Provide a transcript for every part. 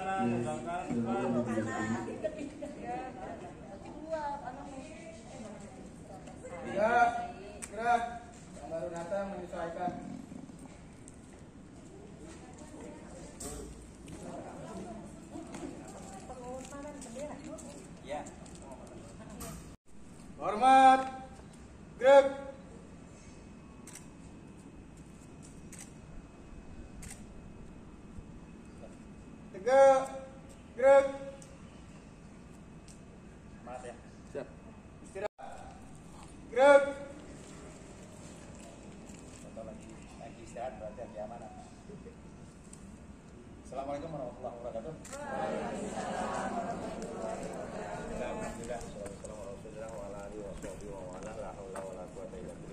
Tiga, gerak. Yang baru datang menyesuaikan. Ya. Hormat. Gerak. Tegak. Gerak. Semangat ya. Siap. Istirahat. Gerak. Contoh lagi istirahat berarti lagi amanah. Assalamualaikum warahmatullahi wabarakatuh.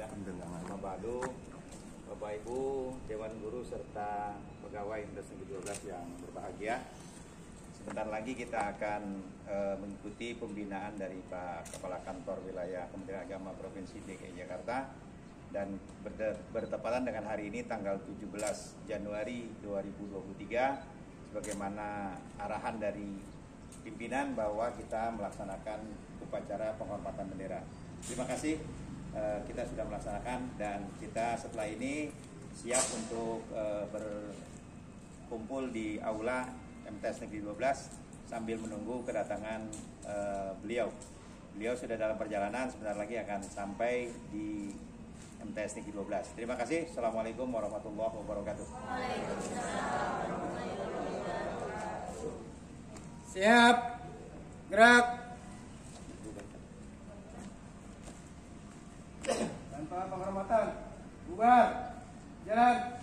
Alhamdulillah. Bapak Ibu, Dewan Guru serta pegawai Indes Negeri 12 yang berbahagia. Sebentar lagi kita akan mengikuti pembinaan dari Pak Kepala Kantor Wilayah Kementerian Agama Provinsi DKI Jakarta, dan bertepatan dengan hari ini tanggal 17 Januari 2023 sebagaimana arahan dari pimpinan bahwa kita melaksanakan upacara penghormatan bendera. Terima kasih, kita sudah melaksanakan dan kita setelah ini siap untuk berkumpul di aula MTS Negeri 12 sambil menunggu kedatangan beliau. Beliau sudah dalam perjalanan, sebentar lagi akan sampai di MTS Negeri 12. Terima kasih. Assalamualaikum warahmatullahi wabarakatuh. Siap. Gerak. Tanpa penghormatan. Bubar. Jalan.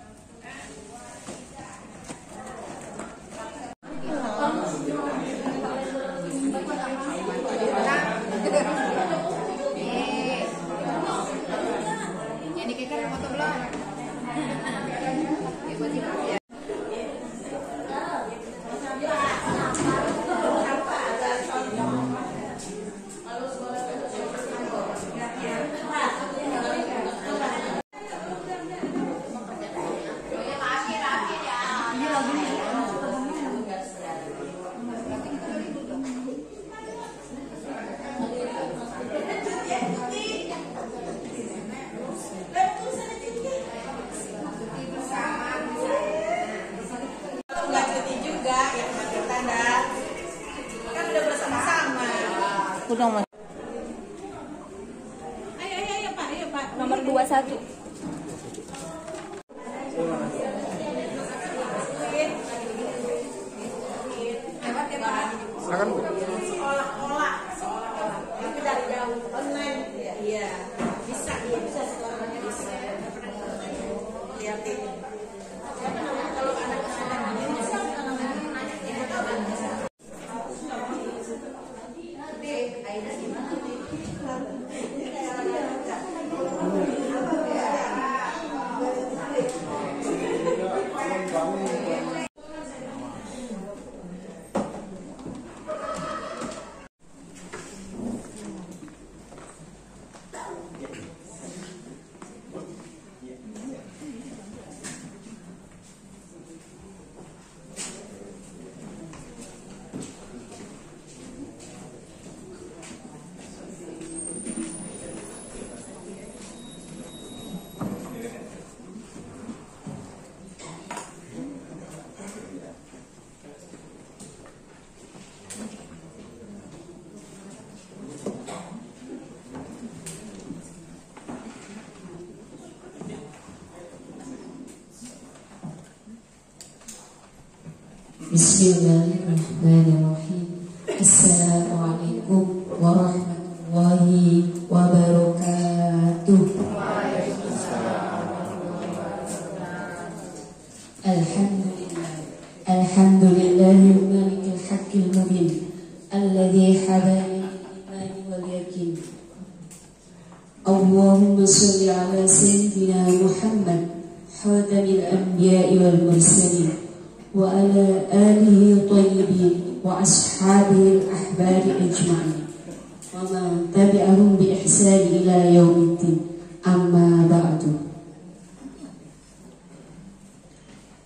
Nomor. Ayo Pak. Nomor 21. Silakan Bu. Seolah-olah. Tapi dari jauh online. Iya. Bisa sekolahnya bisa. Lihatin. Kalau anak-anak Bismillahirrahmanirrahim. Assalamualaikum warahmatullahi wabarakatuh. Alhamdulillahil malikil haqqil mubin alladzi hadana lil imani wal yakin. Allahumma shalli ala sayyidina Muhammad khatamil anbiya'i wal mursalin wa ala alihi tayyibin wa ashabihi al-ahbari ajma'in wa man tabi'ahum bi ihsani ila yaumiddin, amma ba'du.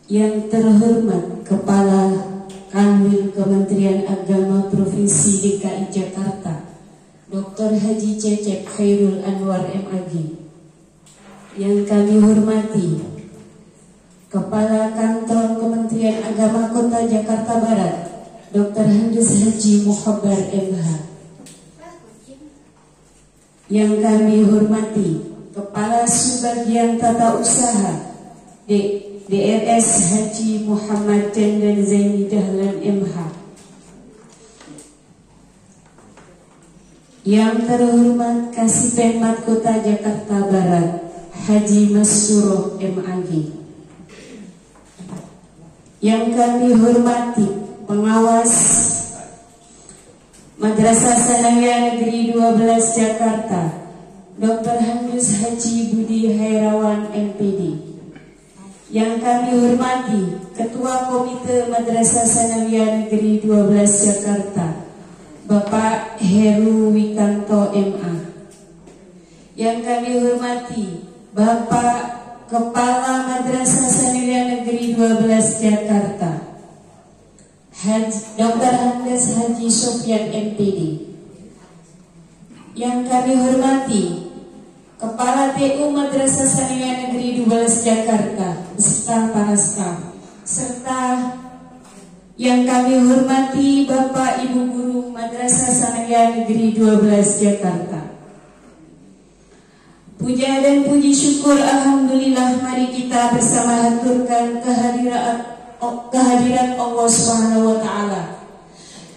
Yang terhormat Kepala Kanwil Kementerian Agama Provinsi DKI Jakarta, Dr. Haji Cecep Khairul Anwar MAG. Yang kami hormati Kepala Kantor Kementerian Agama Kota Jakarta Barat, Dr. Handes Haji Mukhabar MH. Yang kami hormati Kepala Subbagian Tata Usaha DRS Haji Muhammad Dandan Zaini Dahlan MH. Yang terhormat Kasipenmat Kota Jakarta Barat Haji Masuro MAG. Yang kami hormati pengawas Madrasah Sanawiyah Negeri 12 Jakarta, Dr. Handus Haji Budi Hairawan MPD. Yang kami hormati Ketua Komite Madrasah Sanawiyah Negeri 12 Jakarta, Bapak Heru Wikanto MA. Yang kami hormati Bapak Kepala Madrasah Sanawiyah Negeri 12 Jakarta, Dr. Handes Haji Sofyan MPD. Yang kami hormati Kepala TU Madrasah Sanawiyah Negeri 12 Jakarta beserta para staf, serta yang kami hormati Bapak Ibu Guru Madrasah Sanawiyah Negeri 12 Jakarta. Puja dan puji syukur alhamdulillah, mari kita bersama haturkan kehadiran Allah Subhanahu wa taala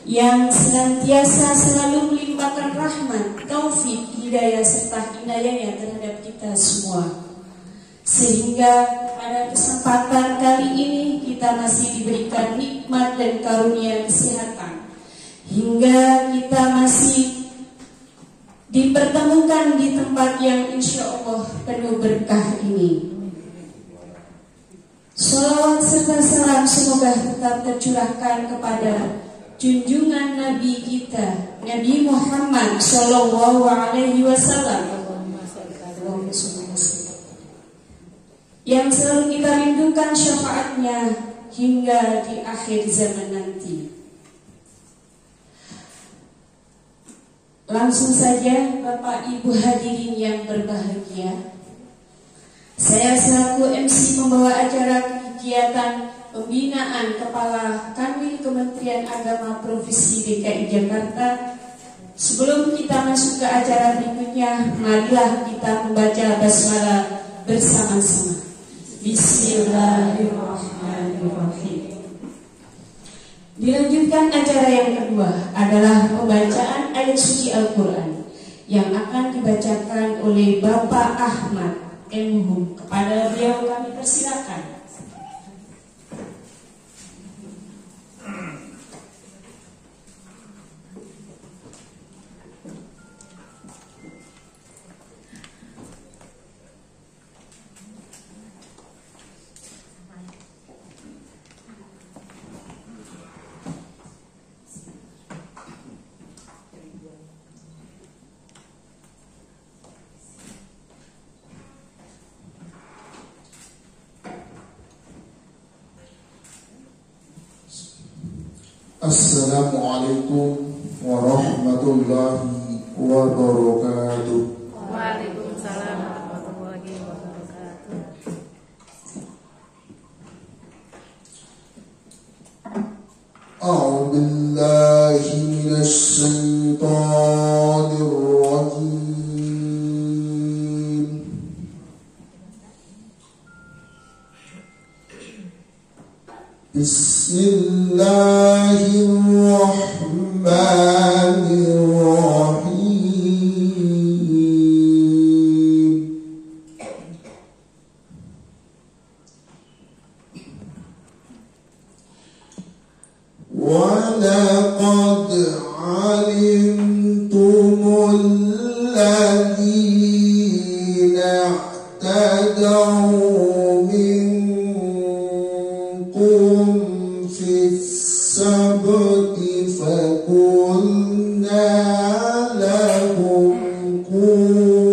yang senantiasa selalu melimpahkan rahmat, taufik, hidayah serta inayahnya terhadap kita semua. Sehingga pada kesempatan kali ini kita masih diberikan nikmat dan karunia kesehatan, hingga kita masih dipertemukan di tempat yang insya Allah penuh berkah ini. Salawat serta salam semoga tetap tercurahkan kepada junjungan Nabi kita, Nabi Muhammad Sallallahu Alaihi Wasallam, yang selalu kita rindukan syafaatnya hingga di akhir zaman nanti. Langsung saja Bapak Ibu hadirin yang berbahagia, saya selaku MC membawa acara kegiatan pembinaan Kepala Kanwil Kementerian Agama Provinsi DKI Jakarta. Sebelum kita masuk ke acara berikutnya, marilah kita membaca basmalah bersama-sama. Bismillahirrahmanirrahim. Dilanjutkan acara yang kedua adalah pembacaan ayat suci Al-Quran yang akan dibacakan oleh Bapak Ahmad M.Hum. Kepada beliau kami persilakan. Assalamualaikum warahmatullahi wabarakatuh. Waalaikumsalam warahmatullahi wabarakatuh. A'udzu billahi minasy syaithanir rajim. Bismillahirrahmanirrahim. وَلَقَدْ عَلِمْتُمُ الَّذِينَ اعْتَدَوْا مِنكُمْ فِي السَّبْتِ فَقُلْنَا لَهُمْ كُونُوا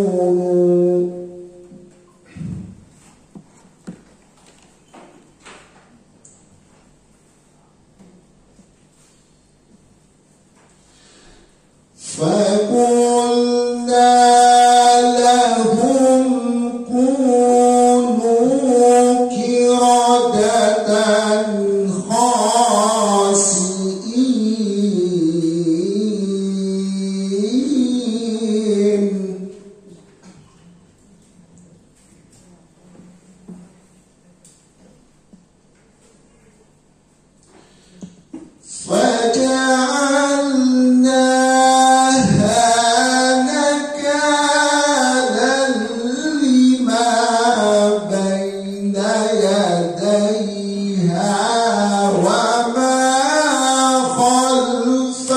فقلنا لهم كونوا قردة خاسئين فجعلناها نكالا لما بين يديها وما خلفها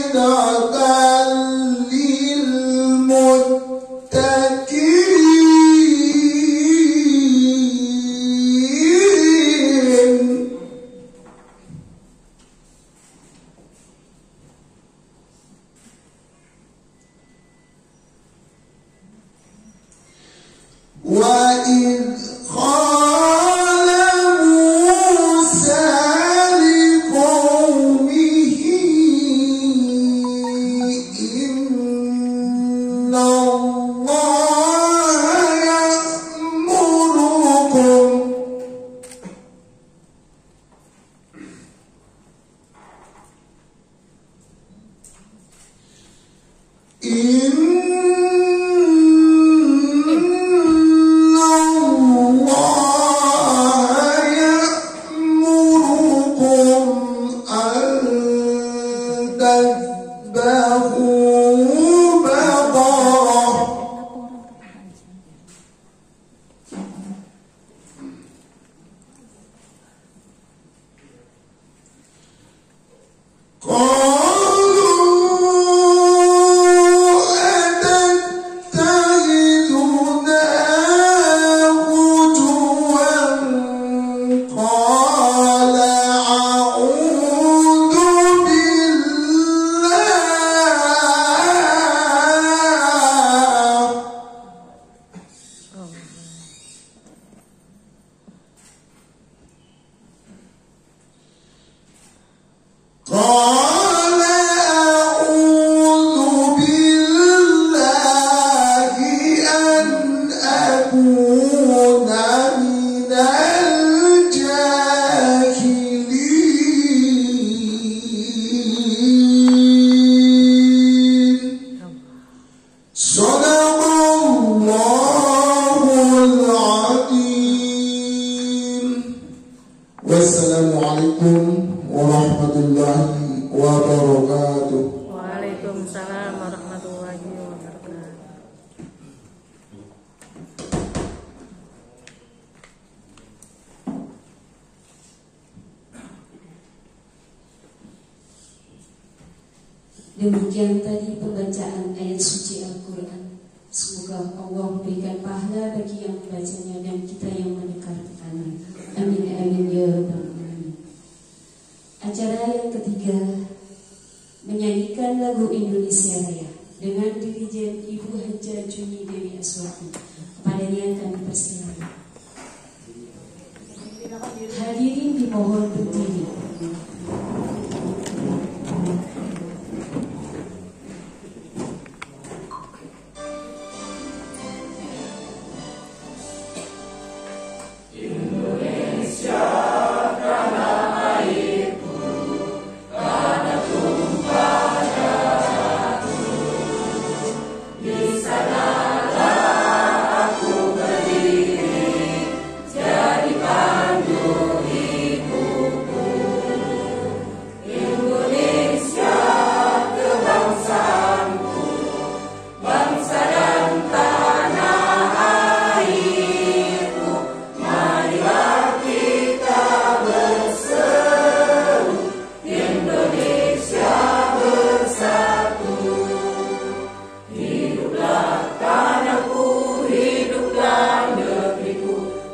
وموئدة للمتقين وإذ قال موسى لقومه إن الله يأمركم تذبحوا بقرة قالوا أتتخذنا هزوا قال أعوذ بالله قال أعوذ بالله أن أكون من الجاهلين صدق الله العظيم والسلام عليكم ورحمة الله وبركاته. Waalaikumsalam warahmatullahi wabarakatuh. Demikian tadi pembacaan ayat suci Al-Quran. Semoga Allah memberikan pahala bagi yang membacanya dan kita yang mendengarkannya. Amin amin ya rabbal alamin. Acara yang ketiga, menyanyikan lagu Indonesia Raya dengan dirijen Ibu Haja Juni Dewi Aswati. Kepadanya kami persilakan. Hadirin dimohon berdiri.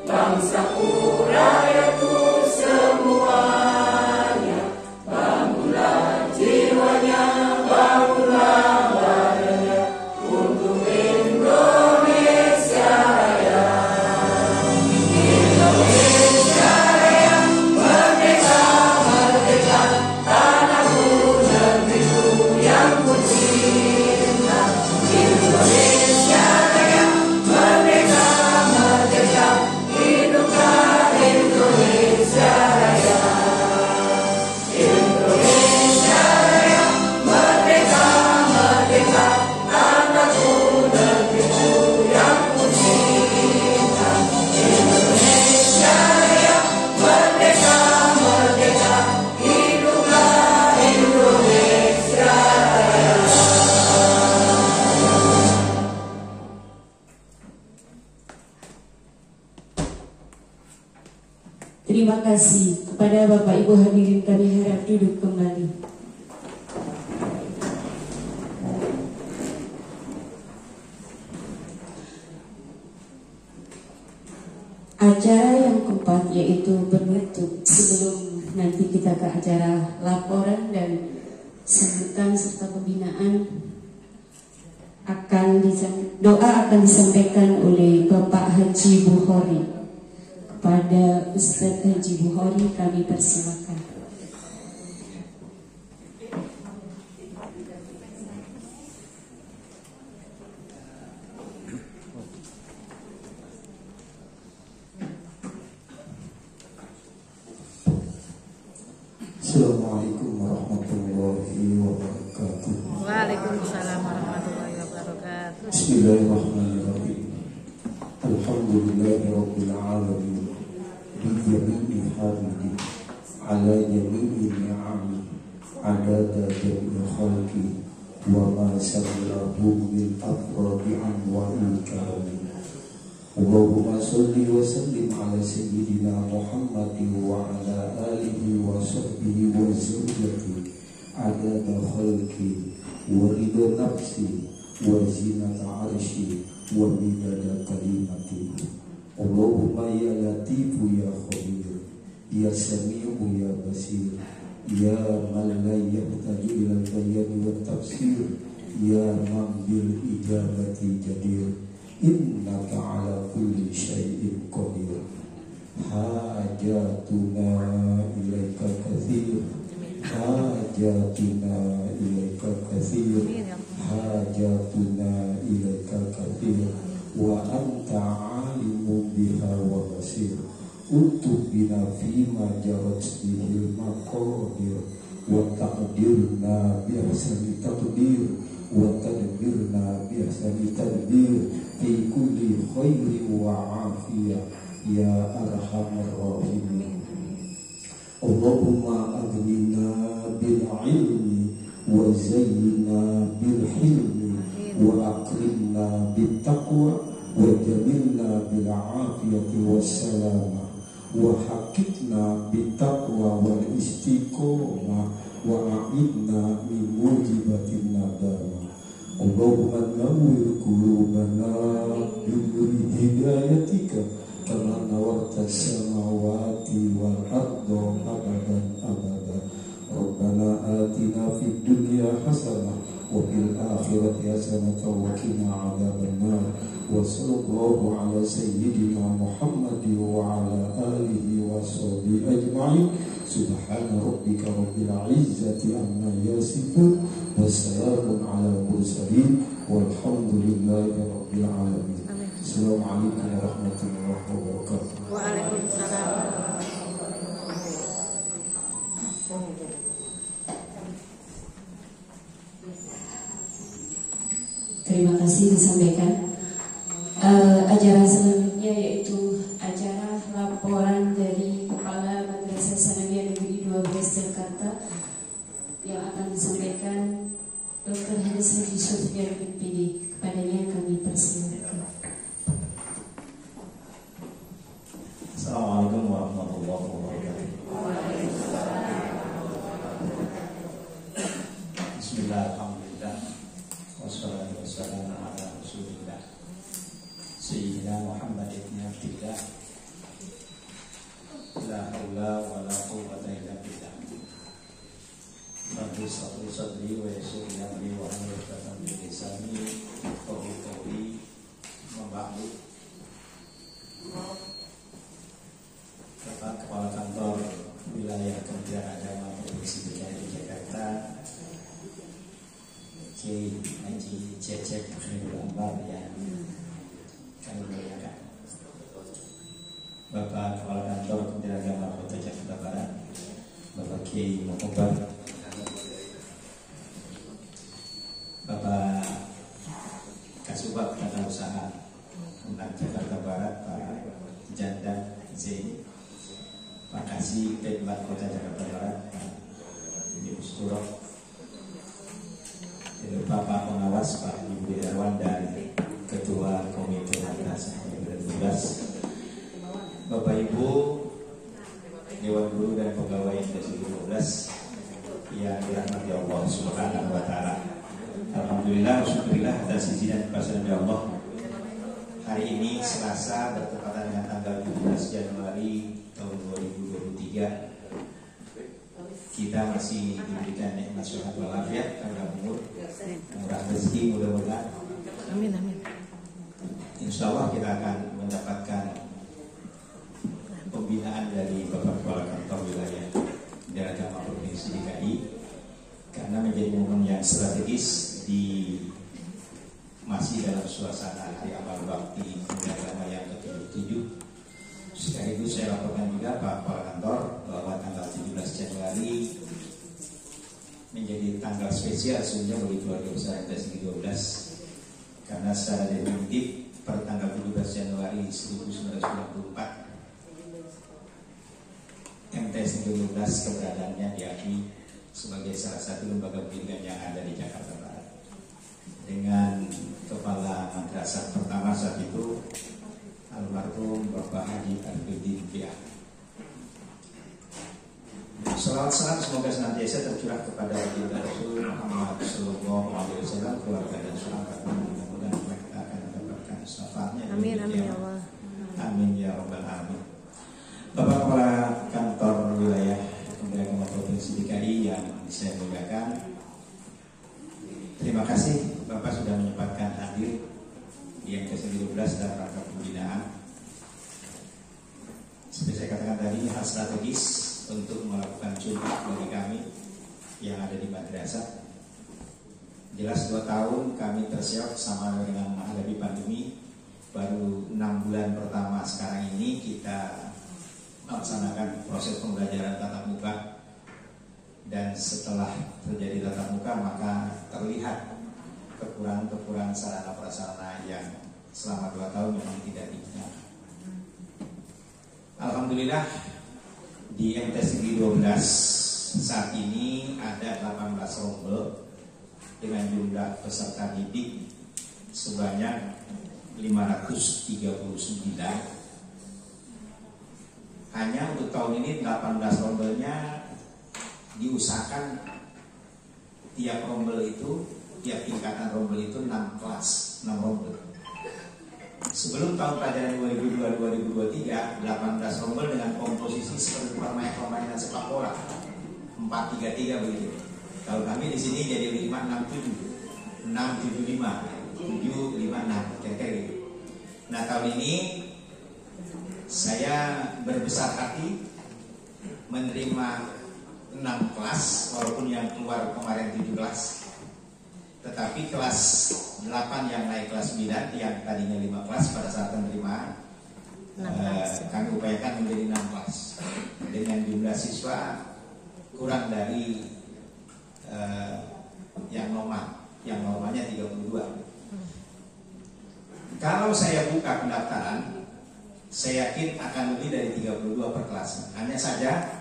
Bangsaku, rakyatku, Terima kasih kepada Bapak Ibu hadirin, kami harap duduk kembali. Acara yang keempat yaitu penutup, sebelum nanti kita ke acara laporan dan sambutan serta pembinaan, doa akan disampaikan oleh Bapak Haji Bukhari. Kepada Ustadz Haji Bukhari kami persilakan. Assalamualaikum warahmatullahi wabarakatuh. Waalaikumsalam warahmatullahi wabarakatuh. Bismillahirrahmanirrahim. Alhamdulillahirabbil alamin. Bi jami'i hamdi ala jami'i ni'ami adada jami'i khalqi wa ma sallahu min afradi anwa'il karami. Allahumma salli wa sallim ala sayyidina Muhammadin wa ala alihi wa sahbihi wa zurriyatihi adada khalqi wa ridha nafsi wa zinata arshi wa midada kalimati. Allahumma ya latifu ya khabir ya sami'u ya basir ya man la yahtaju ila bayan wa tafsir ya man bil ijabati jadir. Innaka ala kulli syai'in qadir. Hajatuna ilaika kathir, hajatuna ilaika kathir, hajatuna ilaika kathir. Wa anta alimu biha wa basir. Untub bina fima jarat bihil maqadir. Wa taqdirna bi'ahsani taqdir. Wa tadbirna bi'ahsani tadbir. Fi kulli khairin wa afiyah ya arhamar rahimin. Allahumma aghnina bil ilmi wa zayyina bil hilmi wa akrimna bit taqwa wa jamilna bil afiyati was salama wa haqqina bit taqwa wal istiqomah wa a'idna min mujibatin nadama. Allahumma nawwir qulubana bi hidayatika kama nawarta samawati wal arda abadan abada. Rabbana atina fid dunya hasanah wa fil akhirati hasanah wa qina adzabannar. Wa sallallahu ala sayyidina Muhammadin wa ala alihi wa sahbihi ajma'in. Subhana rabbika rabbil izzati amma yasifun wa salamun ala mursalin walhamdulillahi rabbil alamin. Assalamualaikum warahmatullahi wabarakatuh. Waalaikumsalam. Terima kasih disampaikan. Acara selanjutnya yaitu acara laporan dari Kepala Madrasah Sanawiyah Negeri 12 Jakarta yang akan disampaikan Dr. Hanis Haji Sofyan MPD. Kepadanya kami persilakan. Assalamualaikum warahmatullahi wabarakatuh. Bismillah, alhamdulillah, wassalatu wassalamu ala rasulillah Sayyidina Muhammad ibn Abdillah. La haula wa la quwwata illa billah. Rabbi shrah sadri wa yassir li amri wa hlul 'uqdatam min lisani yafqahu qawli. Membahas Bapak Kepala Kantor Wilayah Kementerian Agama Provinsi DKI Jakarta, Kiai Haji Cecep Khairul Anwar yang kami muliakan, Bapak Kepala Kantor Kementerian Agama Kota Jakarta Barat, Bapak Kiai Muhammad, Bapak Kasubag Tata Usaha Kementerian Jakarta Barat, Pak Janda Zaini, Pak Kasih Pembat Kota Jakarta Barat, Pak Ibu Sturok, Bapak Pengawas Pak Ibu Irwan dan Ketua Komite Madrasah 12, Bapak Ibu Selasa bertepatan dengan tanggal 17 Januari tahun 2023, kita masih diberikan nikmat sehat walafiat, panjang umur, murah rezeki, mudah-mudahan. Amin, amin. Insya Allah kita akan mendapatkan pembinaan dari Bapak Kepala Kantor Wilayah Daerah Agama Provinsi DKI, karena menjadi momen yang strategis masih dalam suasana hari amal bakti agama yang ke-77. Sekaligus saya laporkan juga Pak Kepala Kantor bahwa tanggal 17 Januari menjadi tanggal spesial sehingga bagi keluarga besar MTS Negeri 12, karena secara definitif per tanggal 17 Januari 1994 MTS Negeri 12 keberadaannya diakui sebagai salah satu lembaga pendidikan yang ada di Jakarta Barat, dengan kepala madrasah pertama saat itu almarhum Bapak Haji Arifudin Bia. Salawat semoga senantiasa tercurah kepada baginda Rasul Muhammad Sallallahu Alaihi Wasallam, keluarga dan sahabat, mudah-mudahan kita akan mendapatkan syafaatnya. Amin, amin ya Allah. Amin ya Rabbal Alamin. Bapak Kepala Kantor Wilayah Agama Provinsi DKI yang saya muliakan, terima kasih Bapak sudah menyempatkan hadir di MTS 12 dalam rangka pembinaan. Seperti saya katakan tadi, hal strategis untuk melakukan contoh bagi kami yang ada di madrasah. Jelas 2 tahun kami tersiap sama dengan menghadapi pandemi. Baru 6 bulan pertama sekarang ini kita melaksanakan proses pembelajaran tatap muka, dan setelah terjadi tatap muka maka terlihat kekurangan sarana prasarana yang selama 2 tahun memang tidak digunakan. Alhamdulillah di MTS Negeri 12 saat ini ada 18 rombel dengan jumlah peserta didik sebanyak 539. Hanya untuk tahun ini 18 rombelnya diusahakan tiap rombel itu, tiap tingkatan rombel itu 6 kelas, 6 rombel. Sebelum tahun pelajaran 2022-2023, 18 rombel dengan komposisi seperti permainan sepak bola 4-3-3 begitu. Kalau kami di sini jadi 5-6-7, 6-7-5, 7-5-6, kira-kira gitu. Nah tahun ini saya berbesar hati menerima 6 kelas, walaupun yang keluar kemarin 7 kelas. Tetapi kelas 8 yang naik kelas 9, yang tadinya 5 kelas pada saat penerimaan, kami upayakan menjadi 6 kelas dengan jumlah siswa kurang dari yang normalnya 32. Kalau saya buka pendaftaran, saya yakin akan lebih dari 32 per kelas. Hanya saja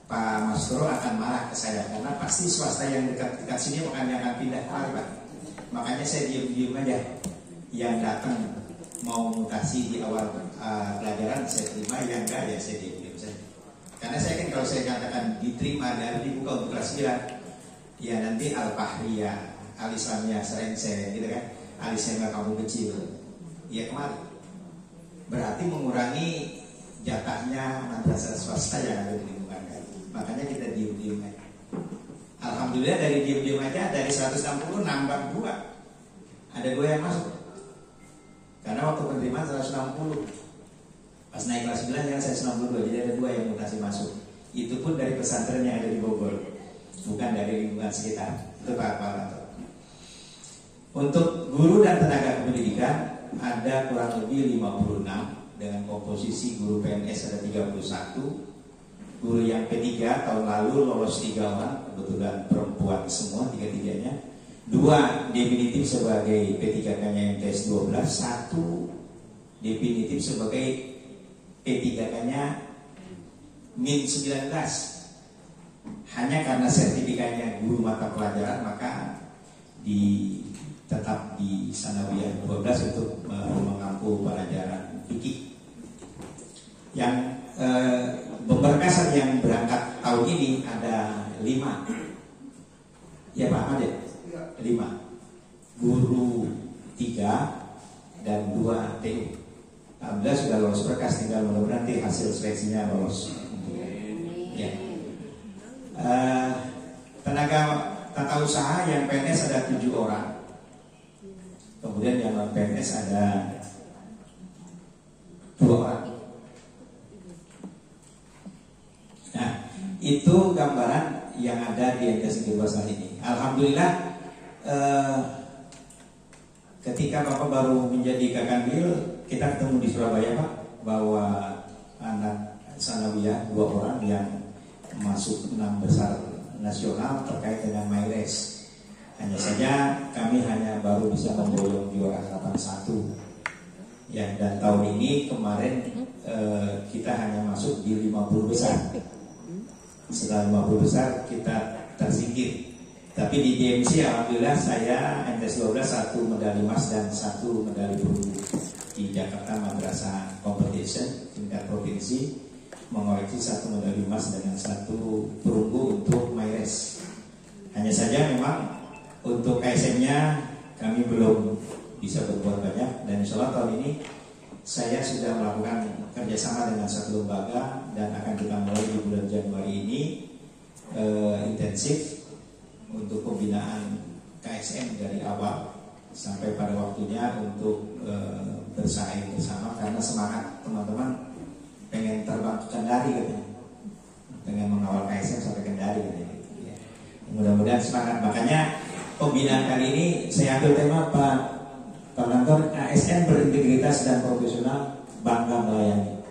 Pak Masro akan marah ke saya karena pasti swasta yang dekat-dekat sini akan pindah kemari, Pak. Makanya saya diam-diam aja. Yang datang mau mutasi di awal pelajaran saya terima, yang enggak ya saya diam-diam saja. Karena saya kan kalau saya katakan diterima dan dibuka untuk kelas 9, ya nanti Al-Fahriyah, Al-Islamiyah, Serengse, gitu kan, Al-Islamiyah kampung kecil, ya kemari. Berarti mengurangi jatahnya madrasah swasta yang ada di lingkungan kami. Makanya kita diem-diem aja. Alhamdulillah dari diem-diem aja, dari 160 nambah 2. Ada 2 yang masuk. Karena waktu penerimaan 160, pas naik kelas 9 yang saya 92, jadi ada 2 yang mutasi masuk. Itu pun dari pesantren yang ada di Bogor, bukan dari lingkungan sekitar. Itu Pak Kepala. Untuk guru dan tenaga kependidikan ada kurang lebih 56 dengan komposisi guru PNS ada 31, guru yang P3 tahun lalu lolos 3 orang, kebetulan perempuan semua 3-3-nya, 2 definitif sebagai P3K-nya MTS 12, 1 definitif sebagai P3K-nya Min 19. Hanya karena sertifikatnya guru mata pelajaran maka tetap di Sanawiyah 12 untuk mengampu pelajaran fikih. Yang pemberkasan yang berangkat tahun ini ada 5. Ya Pak Ahmad ya? 5. Guru 3 dan 2 TU. sehingga mudah-mudahan nanti hasil seleksinya lolos. Ya. Tenaga tata usaha yang PNS ada 7 orang. Kemudian yang non PNS ada 2 orang. Nah, itu gambaran yang ada di MTS Negeri 12 ini. Alhamdulillah, ketika Bapak baru menjadi Kakanwil, kita ketemu di Surabaya, Pak, bahwa anak sanawiyah 2 orang yang masuk 6 besar nasional terkait dengan MyRace. Hanya saja kami hanya baru bisa memboyong juara 81. Ya, dan tahun ini kemarin kita hanya masuk di 50 besar. Setelah 50 besar kita tersingkir. Tapi di DMC alhamdulillah saya MTS 12 1 medali emas dan 1 medali perunggu di Jakarta Madrasah Competition tingkat provinsi, mengoleksi 1 medali emas dengan 1 perunggu untuk MyRace. Hanya saja memang untuk ASN-nya kami belum bisa berbuat banyak, dan insya Allah tahun ini saya sudah melakukan kerjasama dengan 1 lembaga dan akan kita mulai di bulan Januari ini intensif untuk pembinaan KSN dari awal sampai pada waktunya untuk bersaing bersama, karena semangat teman-teman pengen terbang ke Kendari katanya, pengen mengawal KSN sampai Kendari katanya. Ya. Mudah-mudahan semangat. Makanya pembinaan kali ini saya ambil tema Pak Kantor, ASN berintegritas dan profesional, bangga melayani.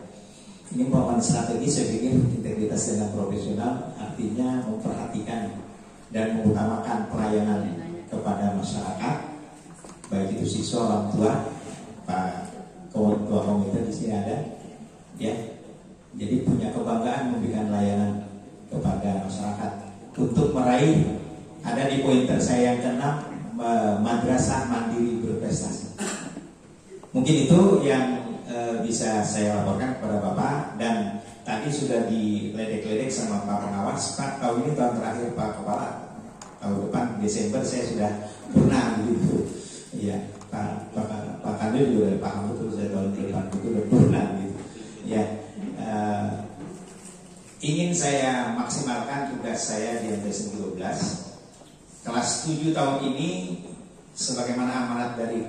Ini merupakan strategi, saya pikir integritas dan profesional artinya memperhatikan dan mengutamakan pelayanan kepada masyarakat, baik itu siswa, orang tua, Pak Ketua Komite di sini ada, ya. Jadi punya kebanggaan memberikan layanan kepada masyarakat untuk meraih, ada di pointer saya yang ke-6, madrasah mandiri berprestasi. Mungkin itu yang bisa saya laporkan kepada Bapak, dan tadi sudah diledek-ledek sama Pak Pengawas. Pak, tahun ini tahun terakhir Pak Kepala, tahun depan Desember saya sudah purna gitu. Iya, Pak Kandir juga paham betul, saya tahun depan itu udah purna gitu. Ya, ingin saya maksimalkan tugas saya di MTS 12 kelas 7 tahun ini, sebagaimana amanat dari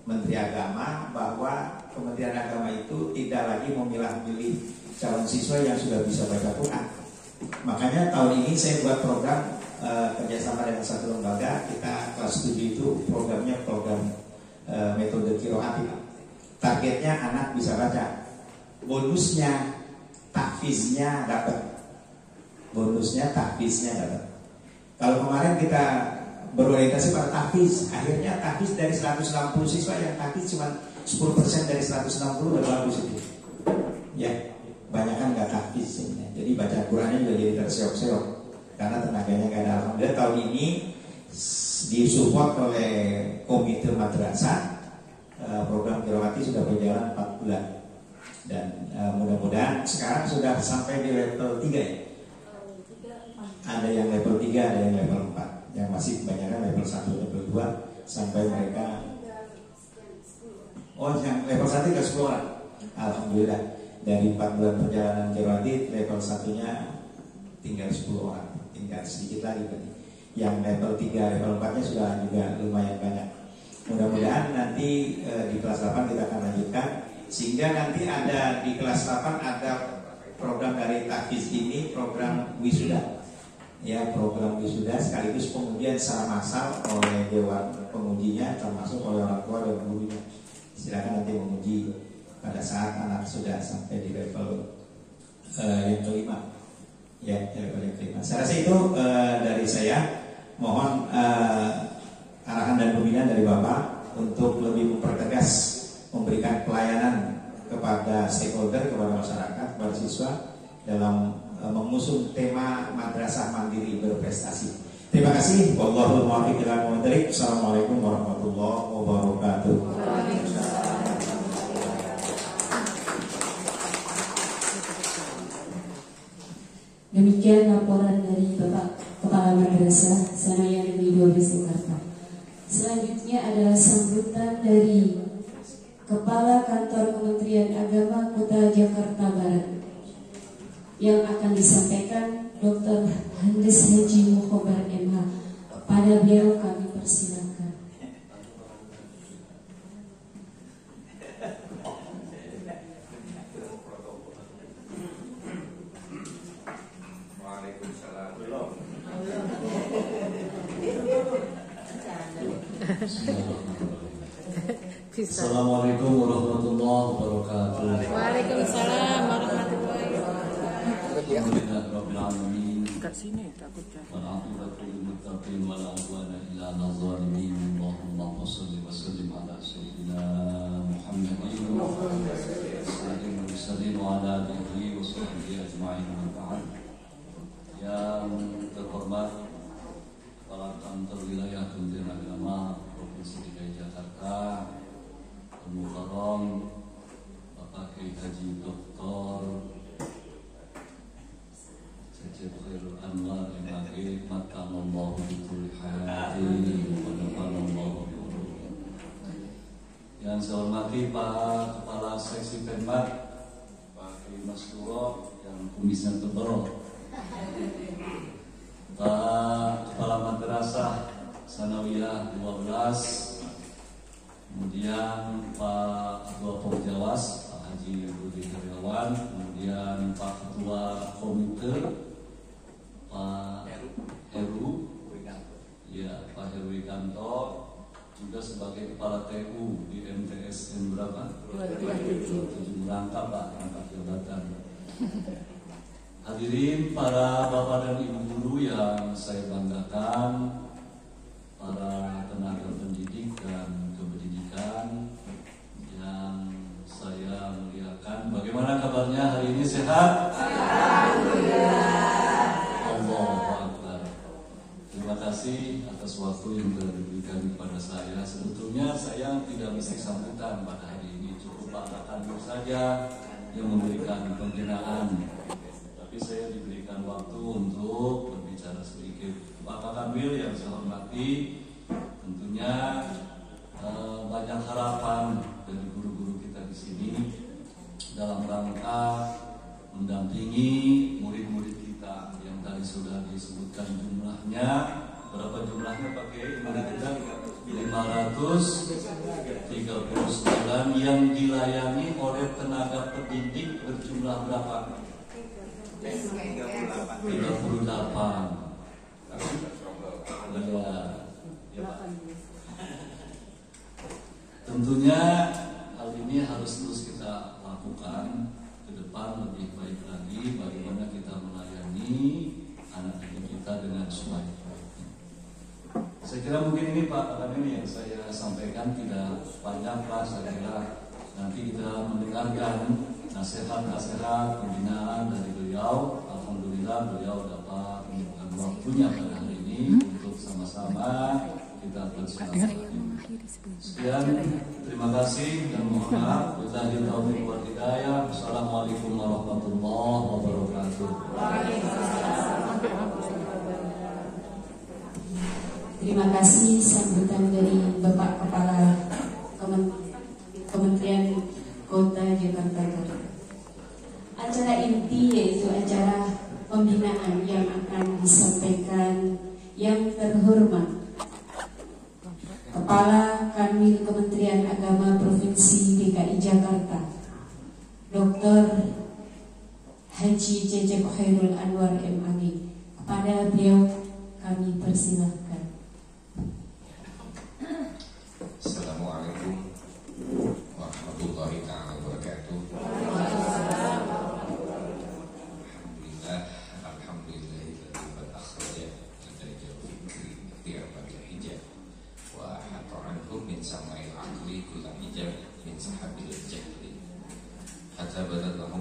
Menteri Agama, bahwa Kementerian Agama itu tidak lagi memilah-milih calon siswa yang sudah bisa baca Quran. Makanya tahun ini saya buat program kerjasama dengan 1 lembaga. Kita kelas 7 itu programnya program metode qiraat. Targetnya anak bisa baca. Bonusnya tahfiznya dapat. Kalau kemarin kita berorientasi pada tahfiz, akhirnya tahfiz dari 160 siswa yang tahfiz cuma 10% dari 160, udah bagus itu. Ya, banyak kan nggak tahfiz, ya. Jadi baca Qurannya juga jadi terseok-seok karena tenaganya nggak ada. Alhamdulillah tahun ini disupport oleh Komite Madrasah, program Qiraati sudah berjalan 4 bulan, dan mudah-mudahan sekarang sudah sampai di level 3 ya. Ada yang level 3, ada yang level 4. Yang masih kebanyakan level 1, level 2 sampai mereka. Oh, yang level 1 ke 10 orang. Alhamdulillah, dari 4 bulan perjalanan Qiraati, level 1-nya tinggal 10 orang, tinggal sedikit lagi berarti. Yang level 3, level 4-nya sudah juga lumayan banyak. Mudah-mudahan nanti di kelas 8 kita akan lanjutkan, sehingga nanti ada di kelas 8 ada program dari tahfiz ini, program wisuda. Ya, program wisuda sekaligus pengujian secara massal oleh dewan pengujinya, termasuk oleh orang tua dan gurunya. Silakan nanti menguji pada saat anak sudah sampai di level yang kelima. Ya, level yang kelima. Saya rasa itu dari saya. Mohon arahan dan pembinaan dari Bapak untuk lebih mempertegas memberikan pelayanan kepada stakeholder, kepada masyarakat, kepada siswa dalam mengusung tema madrasah mandiri berprestasi. Terima kasih. Wallahul muwaffiq ila aqwamit thoriq. Assalamualaikum warahmatullahi wabarakatuh. Demikian laporan dari Bapak Kepala Madrasah Sanawiyah Negeri 12 Jakarta. Selanjutnya adalah sambutan dari Kepala Kantor Kementerian Bisa. Assalamualaikum warahmatullahi wabarakatuh. Waalaikumsalam warahmatullahi wabarakatuh. Alhamdulillahirabbil alamin. Dekat sini takutnya. Wal'aqibatu lil muttaqin wa la 'udwana illa 'alal zalimin. Allahumma shalli wa sallim ala sayyidina Muhammadin sayyidil mursalin wa ala alihi wa sahbihi ajma'in wa ba'd. Yang terhormat Kepala Kantor Wilayah Kementerian Agama Provinsi DKI Jakarta, Al-Mukarram Bapak Kiai Haji Dr. Cecep Khairul Anwar MAG Matamallahu bikulli hayatin wa nafanallahu bi'ulumihi. Yang saya hormati Pak Kepala Seksi Penmat Pak Kiai Mas Duro yang kumisnya tebal, Pak Kepala Madrasah Sanawiyah 12, kemudian Pak Ketua Pomjawas Pak Haji Budi Karyawan, kemudian Pak Ketua Komite Pak Heru, ya Pak Heru Wikanto, juga sebagai Kepala TU di MTSN berapa? 27 merangkap Pak, rangkap jabatan. Hadirin para bapak dan ibu guru yang saya banggakan, para tenaga pendidik dan kependidikan yang saya muliakan, bagaimana kabarnya hari ini, sehat? Alhamdulillah. Allahu Akbar. Terima kasih atas waktu yang telah diberikan kepada saya. Sebetulnya saya tidak mesti sambutan pada hari ini, cukup Pak Kanwil saja yang memberikan pembinaan. Tapi saya diberikan waktu untuk berbicara sedikit. Pak Kanwil yang saya hormati, tentunya banyak harapan dari guru-guru kita di sini dalam rangka mendampingi murid-murid kita yang tadi sudah disebutkan jumlahnya. Berapa jumlahnya Pak Kiai? Murid kita 539 yang dilayani oleh tenaga pendidik berjumlah berapa? 38. Tentunya hal ini harus terus kita lakukan ke depan, lebih baik lagi bagaimana kita melayani anak didik kita dengan sebaik-baiknya. Saya kira mungkin ini Pak Akademi yang saya sampaikan tidak panjang Pak. Saya kira nanti kita mendengarkan nasihat-nasihat pembinaan dari beliau. Alhamdulillah beliau dapat menyempatkan waktunya pada hari ini untuk sama-sama kita bersilaturahmi. Sekian, terima kasih dan mohon maaf. Wabillahi taufiq wal hidayah. Wassalamualaikum warahmatullahi wabarakatuh. Terima kasih sambutan dari Bapak Kepala Kementerian Kota Jakarta Barat. Acara inti yaitu acara pembinaan yang akan disampaikan yang terhormat Kepala Kanwil Kementerian Agama Provinsi DKI Jakarta, Dr. Haji Cecep Khairul Anwar MAG. Kepada beliau kami persilahkan. Assalamualaikum warahmatullahi wabarakatuh.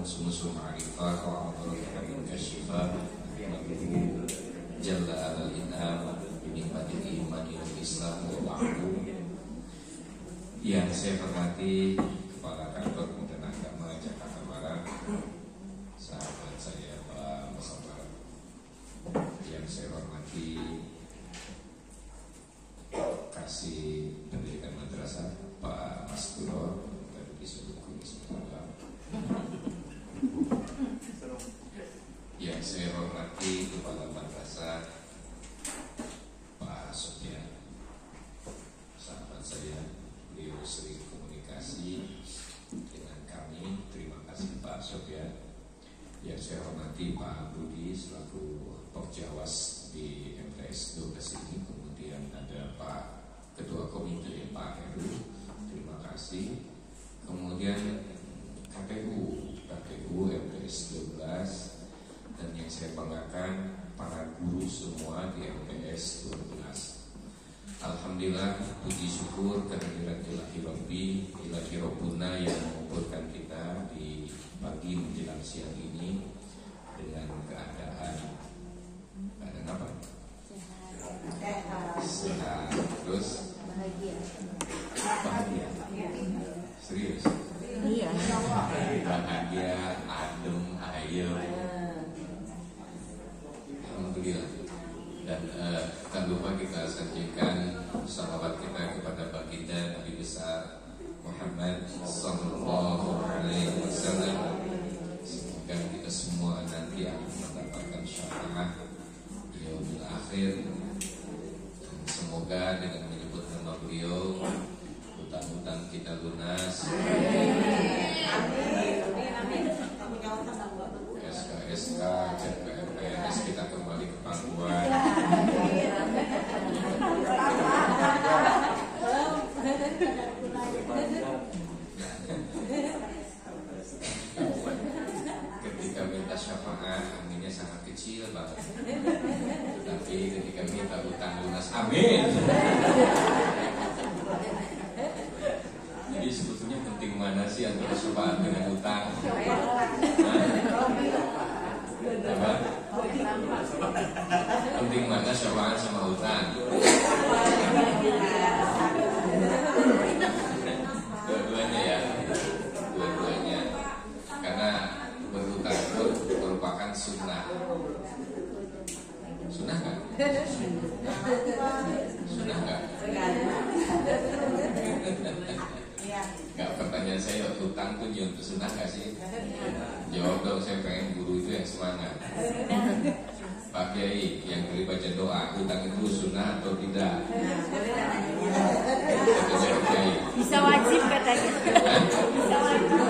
Sumusum ma'rifah wa amrullah min kasyifah Jalla alal inam Binikmatil iman ilal islam wa ba'du. Yang saya hormati Kepala Kantor Kementerian Agama Jakarta Barat, sahabat saya Pak Musabar. Yang saya hormati Kasih Pendidikan Madrasah Pak Mas Duro, tadi disebut Kumis Muhammad. Yang saya hormati Kepala Madrasah Pak Sofyan, sahabat saya, beliau sering komunikasi dengan kami. Terima kasih Pak Sofyan. Yang saya hormati Pak Budi selaku Porjawas di MTS 12 ini. Kemudian ada Pak Ketua Komite Pak Heru, terima kasih. Kemudian KPU MPS 12, dan yang saya banggakan para guru semua di MPS 12. Alhamdulillah, puji syukur kehadirat Ilahi Rabbi, Ilahi Rabbuna yang mengumpulkan kita di pagi menjelang siang ini dengan keadaan apa? Sehat. Terus bahagia. Serius? Iya. Bahagia, adem, ayem. Alhamdulillah. Dan tak lupa kita sajikan salawat kita kepada baginda Nabi besar Muhammad Sallallahu Alaihi Wasallam. Semoga kita semua nanti akan mendapatkan syafaat di yaumil akhir. Semoga dengan menyebut nama beliau hutang-hutang kita lunas. SK, CPNS kita kembali ke pangkuan. Ketika minta syafaat, aminnya sangat kecil banget. Tapi ketika minta hutang lunas, amin. Jadi sebetulnya penting mana sih antara syafaat dengan hutang? Apa? Penting mana syafaat sama hutang? Dua-duanya ya, dua-duanya. Karena berhutang itu merupakan sunnah. Sunnah kan? Sunnah kan? Gak, pertanyaan saya, hutang tuh untuk sunnah gak sih? Jawab dong, saya pengen guru itu yang semangat. Pak Kiai, yang beri baca doa, hutang itu sunnah atau tidak? Bisa wajib katanya. Bisa wajib.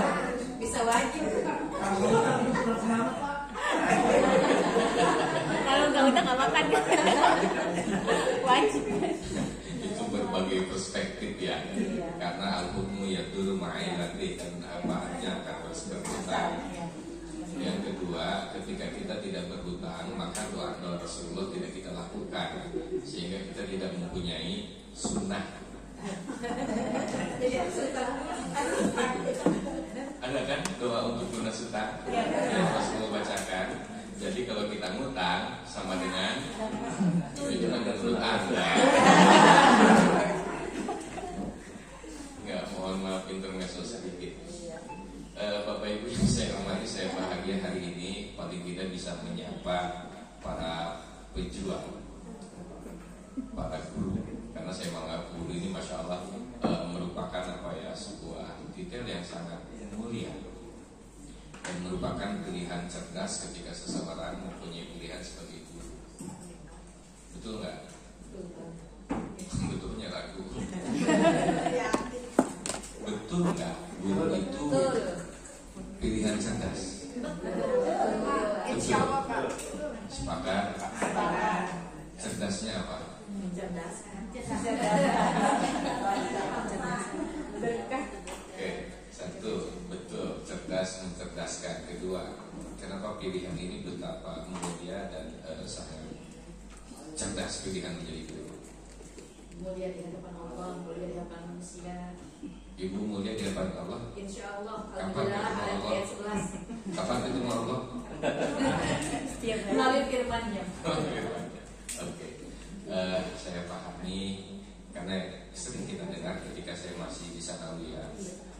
Bisa wajib. Kalau nggak hutang nggak makan. Wajib. Itu berbagai perspektif ya. Karena al-hukmu yaduru ma'ilati, dan apa-apa akan terus berhutang. Yang kedua, ketika kita tidak berhutang, maka doa-doa Rasulullah tidak kita lakukan, sehingga kita tidak mempunyai sunnah. Ada kan doa untuk lunas hutang yang Rasulullah bacakan. Jadi kalau kita ngutang sama dengan itu kan menurut Anda. Enggak, mohon maaf intermezzo sedikit. Bapak Ibu yang saya hormati, saya bahagia hari ini paling tidak bisa menyapa para pejuang, para guru. Karena saya menganggap guru ini Masya Allah merupakan sebuah titel yang sangat mulia dan merupakan pilihan cerdas ketika seseorang mempunyai pilihan sebagai guru. Betul nggak? Betulnya ragu. Betul nggak? Guru itu pilihan cerdas. Betul. Sepakat. Cerdasnya apa? Oke, satu, betul, cerdas mencerdaskan. Kedua, kenapa pilihan ini betapa mulia dan sangat cerdas pilihan menjadi guru? Mulia di hadapan Allah, mulia di hadapan manusia. Ibu mulia di hadapan Allah. Insya Allah. Kapan ketemu Allah? Kapan ketemu Allah? Melalui firman-Nya. Oke. Saya pahami karena sering kita dengar ketika saya masih di Sanawiyah,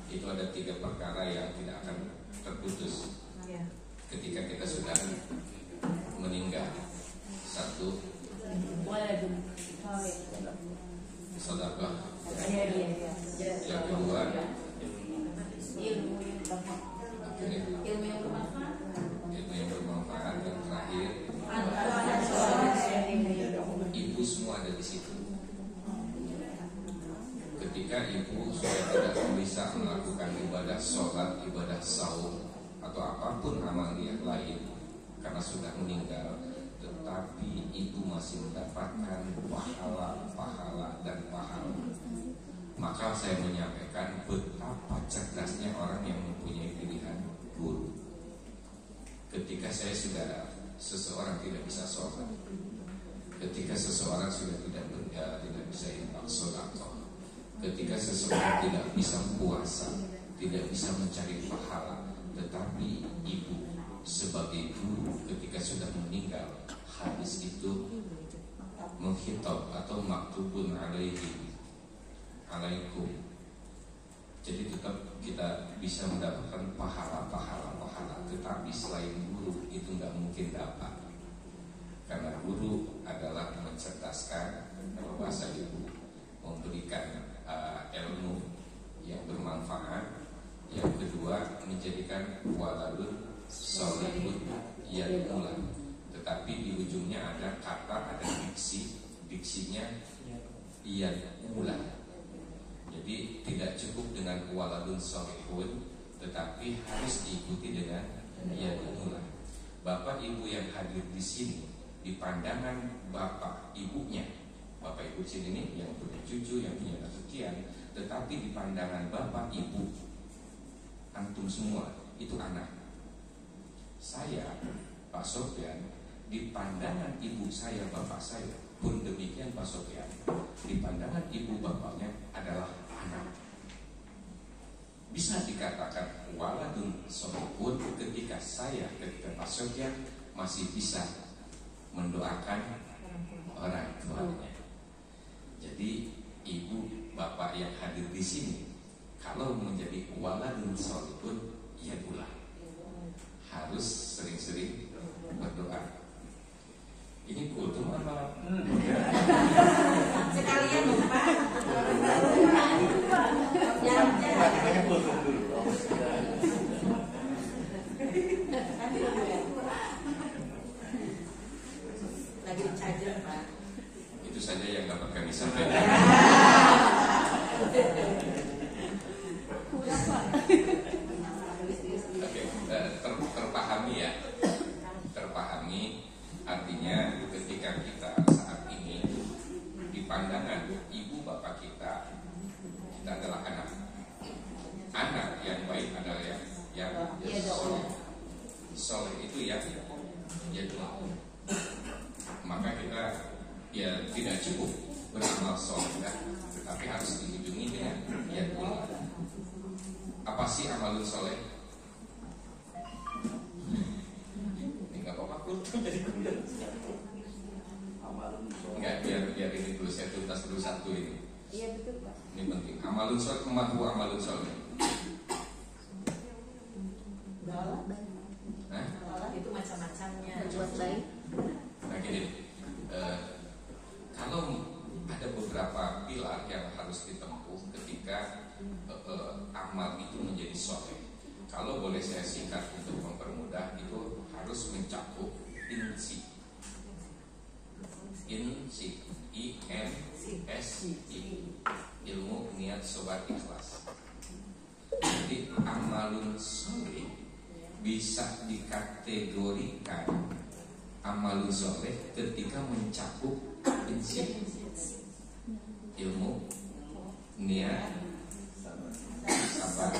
itu ada 3 perkara yang tidak akan terputus ketika kita sudah meninggal. 1, sedekah. Yang kedua, ilmu yang bermanfaat. Yang terakhir, ibu semua ada di situ. Ketika ibu sudah tidak bisa melakukan ibadah sholat, ibadah saum, atau apapun amal yang lain karena sudah meninggal, tetapi ibu masih mendapatkan pahala dan pahala. Maka saya menyampaikan betapa cerdasnya orang yang mempunyai pilihan guru. Ketika saya sudah seseorang tidak bisa sholat, ketika seseorang sudah tidak bisa infak sedekah, ketika seseorang tidak bisa puasa, tidak bisa mencari pahala, tetapi ibu sebagai guru ketika sudah meninggal, hadis itu menghitab atau maktubun alaikum. Jadi tetap kita bisa mendapatkan pahala. Tetapi selain guru itu nggak mungkin dapat. Karena guru adalah mencerdaskan, kalau bahasa ibu, memberikan ilmu yang bermanfaat. Yang kedua, menjadikan waladun sholihun yad'ulah. Tetapi di ujungnya ada kata, ada diksinya yad'ulah. Jadi tidak cukup dengan waladun sholihun, tetapi harus diikuti dengan yad'ulah. Bapak ibu yang hadir di sini, di pandangan bapak ibunya, bapak ibu di sini nih yang punya cucu, yang punya anak sekian, tetapi di pandangan bapak ibu, antum semua itu anak. Saya, Pak Sofyan, di pandangan ibu saya, bapak saya pun demikian Pak Sofyan, di pandangan ibu bapaknya adalah anak. Bisa dikatakan waladun sholihun ketika Pak Sofyan masih bisa mendoakan orang tuanya. Jadi ibu bapak yang hadir di sini, kalau menjadi waladun sholihun, ya pula harus sering-sering berdoa. Ini kultum apa? Sekalian Pak. Lagi charger Pak. Itu saja yang dapat kami sampaikan. Terpahami ya. Terpahami artinya ketika kita saat ini di pandangan ibu bapak kita adalah anak. Anak yang baik adalah yang soleh itu ya doa. Maka kita ya tidak cukup beramal soleh, tetapi harus diujungi dengan ya doa. Apa sih amalun soleh? Ini nggak apa-apa jadi kemudian. Enggak, biar ini dulu saya tuntas dulu satu ini. Iya betul Pak. Ini penting. Amalun soleh, amalun soleh. Itu macam-macamnya. Buat baik. Nah gini, kalau ada beberapa pilar yang harus ditempuh ketika amal itu menjadi soleh. Kalau boleh saya singkat untuk mempermudah, itu harus mencakup INSI, ilmu, niat, sobat, ikhlas. Jadi amalun soleh bisa dikategorikan amalun soleh ketika mencakup INSI, ilmu, niat, sabar,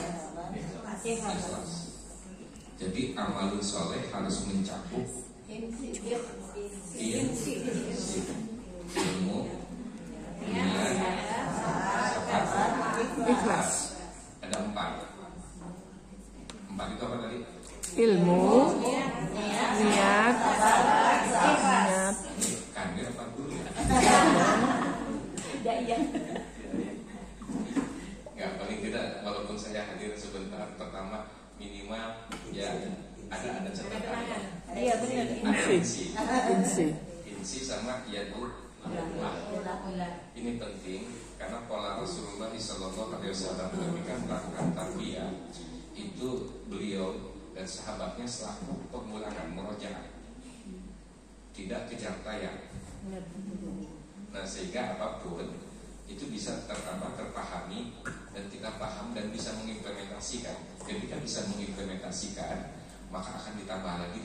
ikhlas. Jadi amalun soleh harus mencakup ilmu, niat, sabar, ikhlas. Ada 4 itu apa tadi? Ilmu, niat, ikhlas. Kan dia apa dulu ya? Iya. Nggak, paling tidak walaupun saya hadir sebentar, pertama minimal ya ada catatan. Iya benar. Ada Insi. insi sama yadu. Ini penting karena pola Rasulullah SAW ketika melakukan tarbiyah itu beliau dan sahabatnya selaku pengulangan murojaah, tidak kejar tayang. Nah sehingga apapun itu bisa terpahami dan kita paham dan bisa mengimplementasikan. Ketika bisa mengimplementasikan, maka akan ditambah lagi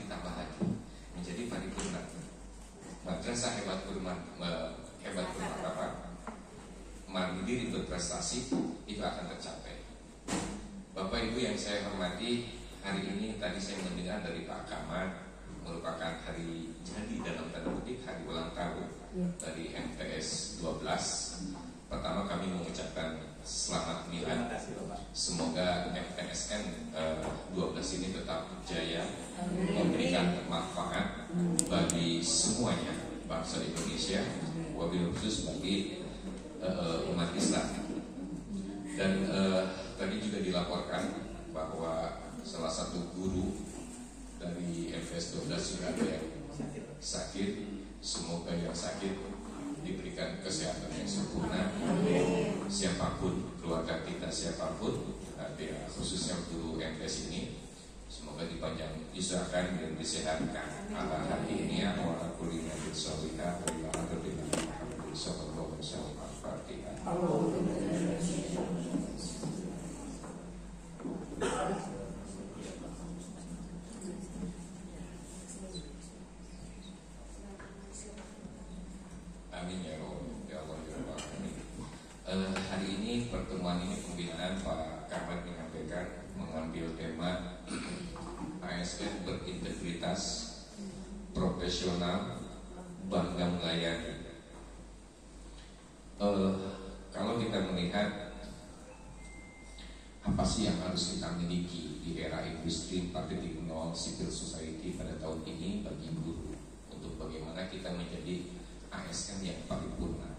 menjadi paripurna. madrasah hebat bermartabat, mandiri berprestasi, itu akan tercapai. Bapak Ibu yang saya hormati, hari ini tadi saya mendengar dari Pak Kamal, merupakan hari jadi dalam tanda kutip hari ulang tahun dari MTS 12. Pertama kami mengucapkan selamat milad. Semoga MTSN 12 ini tetap jaya, memberikan manfaat bagi semuanya bangsa Indonesia, wabil khusus bagi umat Islam. Dan tadi juga dilaporkan bahwa salah satu guru dari MTS 12 juga ada yang sakit. Semoga yang sakit diberikan kesehatan yang sempurna. Siapapun keluarga kita, siapapun, khususnya guru MTS ini, semoga dipanjang usahakan dan disehatkan. Ala hati ini ya, wa ala kulli nabiyyin salihah wa ala nabiyyina Muhammadin sallallahu alaihi wasallam. Al-Fatihah. Amin ya Allah ya Allah. Hari ini pertemuan ini pembinaan Pak Kamal menyampaikan mengambil tema ASN berintegritas, profesional, bangga melayani. Kalau kita melihat apa sih yang harus kita miliki di era industri 4.0 civil society pada tahun ini bagi guru, untuk bagaimana kita menjadi ASN yang paripurna.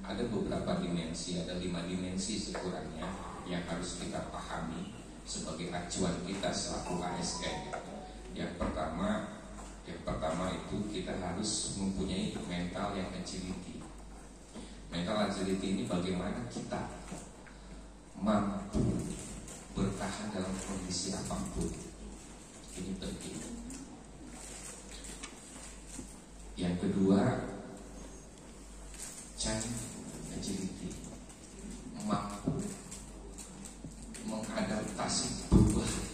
Ada beberapa dimensi, ada 5 dimensi sekurangnya yang harus kita pahami sebagai acuan kita selaku ASN. Yang pertama itu kita harus mempunyai mental yang agility. Mental agility ini bagaimana kita mampu bertahan dalam kondisi apapun. Ini penting. Yang kedua, agility, mampu mengadaptasi perubahan.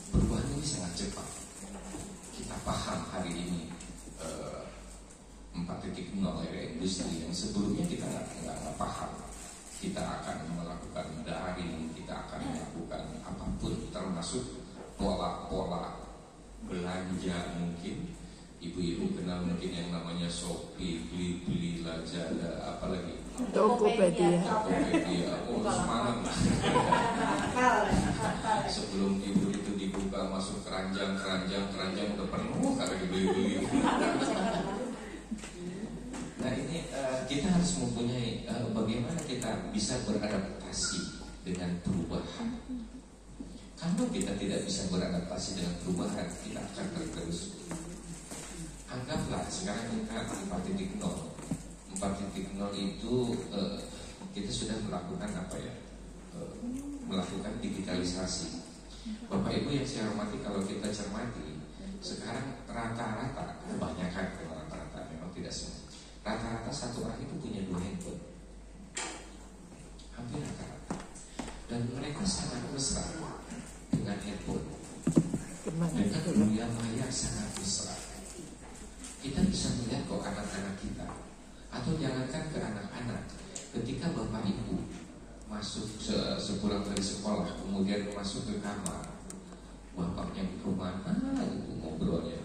Perubahan ini sangat cepat. Kita paham hari ini 4.0 era industri yang sebelumnya kita nggak paham. Kita akan melakukan daring, kita akan melakukan apapun, termasuk pola-pola belanja mungkin. Ibu-ibu kenal mungkin yang namanya Shopee, Blibli, Lazada, apalagi Tokopedia. Semangat. Sebelum ibu itu dibuka masuk keranjang udah penuh karena dibeli-beli. Nah ini kita harus mempunyai bagaimana kita bisa beradaptasi dengan perubahan. Kalau kita tidak bisa beradaptasi dengan perubahan, kita akan tergerus. Anggaplah sekarang kita 4.0 itu kita sudah melakukan melakukan digitalisasi. Bapak Ibu yang saya hormati, kalau kita cermati sekarang rata-rata, kebanyakan rata-rata, memang tidak semua, rata-rata satu orang itu punya 2 handphone, hampir rata-rata, dan mereka sangat mesra dengan handphone, dengan dunia maya sangat mesra. Kita bisa melihat kok anak-anak kita, atau jangankan ke anak-anak, ketika bapak ibu masuk sepulang dari sekolah, kemudian masuk ke kamar, bapaknya kemana itu ngobrolnya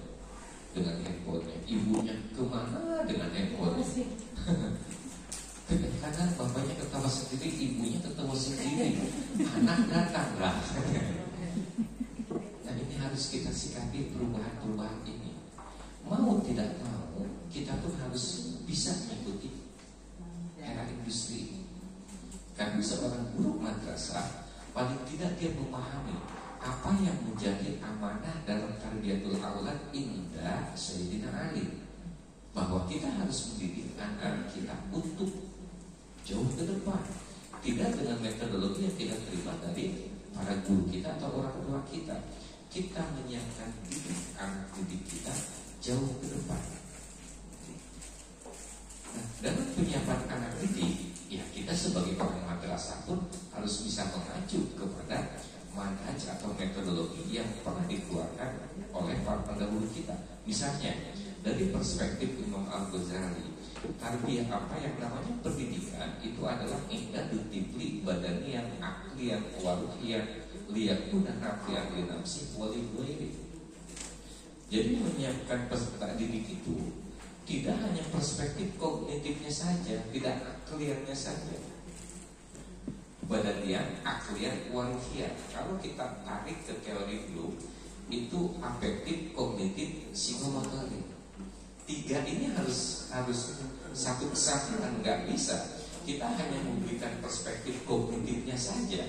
dengan handphonenya, ibunya kemana dengan handphonenya. Kadang-kadang bapaknya ketawa sendiri, ibunya ketawa sendiri, anak datanglah. Nah ini harus kita sikapi perubahan-perubahan ini. Mau tidak mau, kita pun harus bisa mengikuti era industri ini. Karena seorang guru madrasah paling tidak dia memahami apa yang menjadi amanah dalam tarbiyatul aulad inda Sayyidina Ali, bahwa kita harus mendidik anak kita untuk jauh ke depan, tidak dengan metodologi yang tidak terima dari para guru kita atau orang tua kita. Kita menyiapkan anak didik kita jauh ke depan. Nah, dalam penyiapan anak didik, ya kita sebagai orang madrasah pun harus bisa mengacu kepada manhaj atau metodologi yang pernah dikeluarkan oleh para pendahulu kita. Misalnya dari perspektif Imam Al-Ghazali, tarbiyah apa yang namanya pendidikan itu adalah indadutifli badani yang aklian waruhiyah liyakun dan aklian linamsi wali ghairi. Jadi menyiapkan peserta didik itu tidak hanya perspektif kognitifnya saja, tidak akliannya saja. Badanian, aklian, waruhiyah. Kalau kita tarik ke teori dulu, itu afektif, kognitif, psikomotorik. Tiga ini harus satu kesatuan, nggak bisa. Kita hanya memberikan perspektif kognitifnya saja.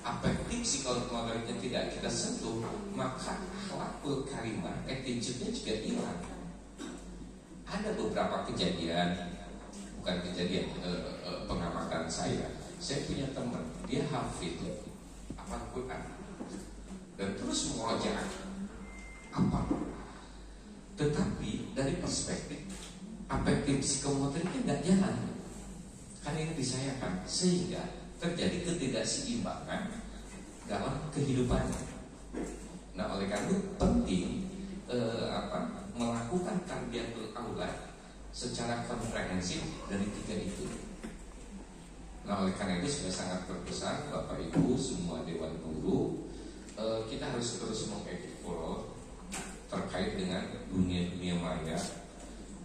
Afektif, psikomotoriknya tidak kita sentuh, maka akhlakul karimah, attitude-nya juga hilang. Ada beberapa kejadian, bukan kejadian, pengamatan saya. Saya punya teman, dia hafid, hafal Quran, dan terus murojaah apa. Tetapi dari perspektif afektif psikomotoriknya nggak jalan, karena ini disayangkan, sehingga terjadi ketidakseimbangan dalam kehidupan. Nah, oleh karena itu penting melakukan tarbiyatul aulad secara komprehensif dari tiga itu. Nah, oleh karena itu sudah sangat berpesan Bapak Ibu semua Dewan Guru, kita harus terus mengeksplor terkait dengan dunia maya.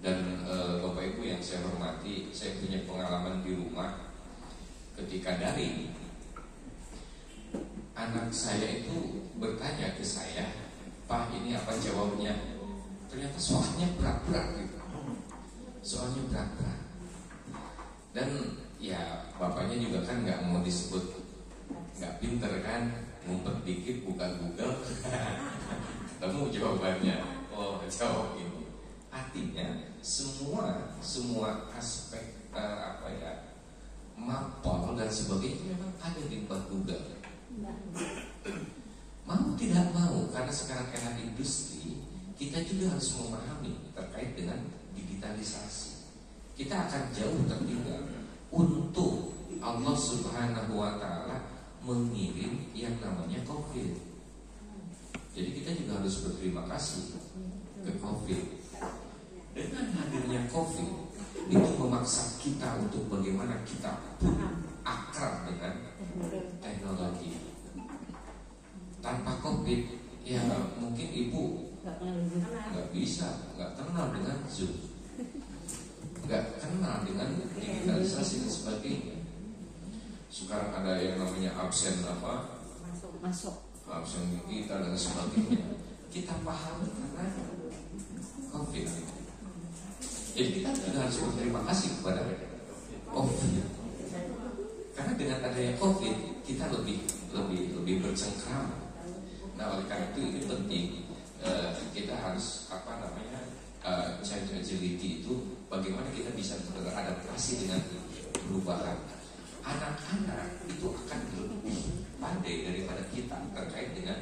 Dan Bapak Ibu yang saya hormati, saya punya pengalaman di rumah ketika daring. Anak saya itu bertanya ke saya, "Pak, ini apa jawabnya?" Ternyata soalnya berat-berat gitu. Soalnya berat-berat. Dan ya bapaknya juga kan nggak mau disebut nggak pinter kan, ngumpet dikit buka Google, ketemu jawabannya. Oh, jawab ini. Artinya semua aspek mapol dan sebagainya memang ada di Google. Mau tidak mau, karena sekarang era industri, kita juga harus memahami terkait dengan digitalisasi. Kita akan jauh tertinggal untuk Allah Subhanahu wa Ta'ala mengirim yang namanya COVID. Jadi kita juga harus berterima kasih ke COVID. Dengan hadirnya COVID itu memaksa kita untuk bagaimana kita pun akrab dengan teknologi. Tanpa COVID, ya mungkin ibu nggak bisa, nggak kenal dengan Zoom, nggak kenal dengan digitalisasi dan sebagainya. Sekarang ada yang namanya absen absen digital dan sebagainya. Kita paham karena COVID. Jadi kita juga harus berterima kasih kepada COVID. Karena dengan adanya COVID, kita lebih bercengkrama. Nah, oleh karena itu ini penting, kita harus child agility itu bagaimana kita bisa beradaptasi dengan perubahan. Anak-anak itu akan lebih pandai daripada kita terkait dengan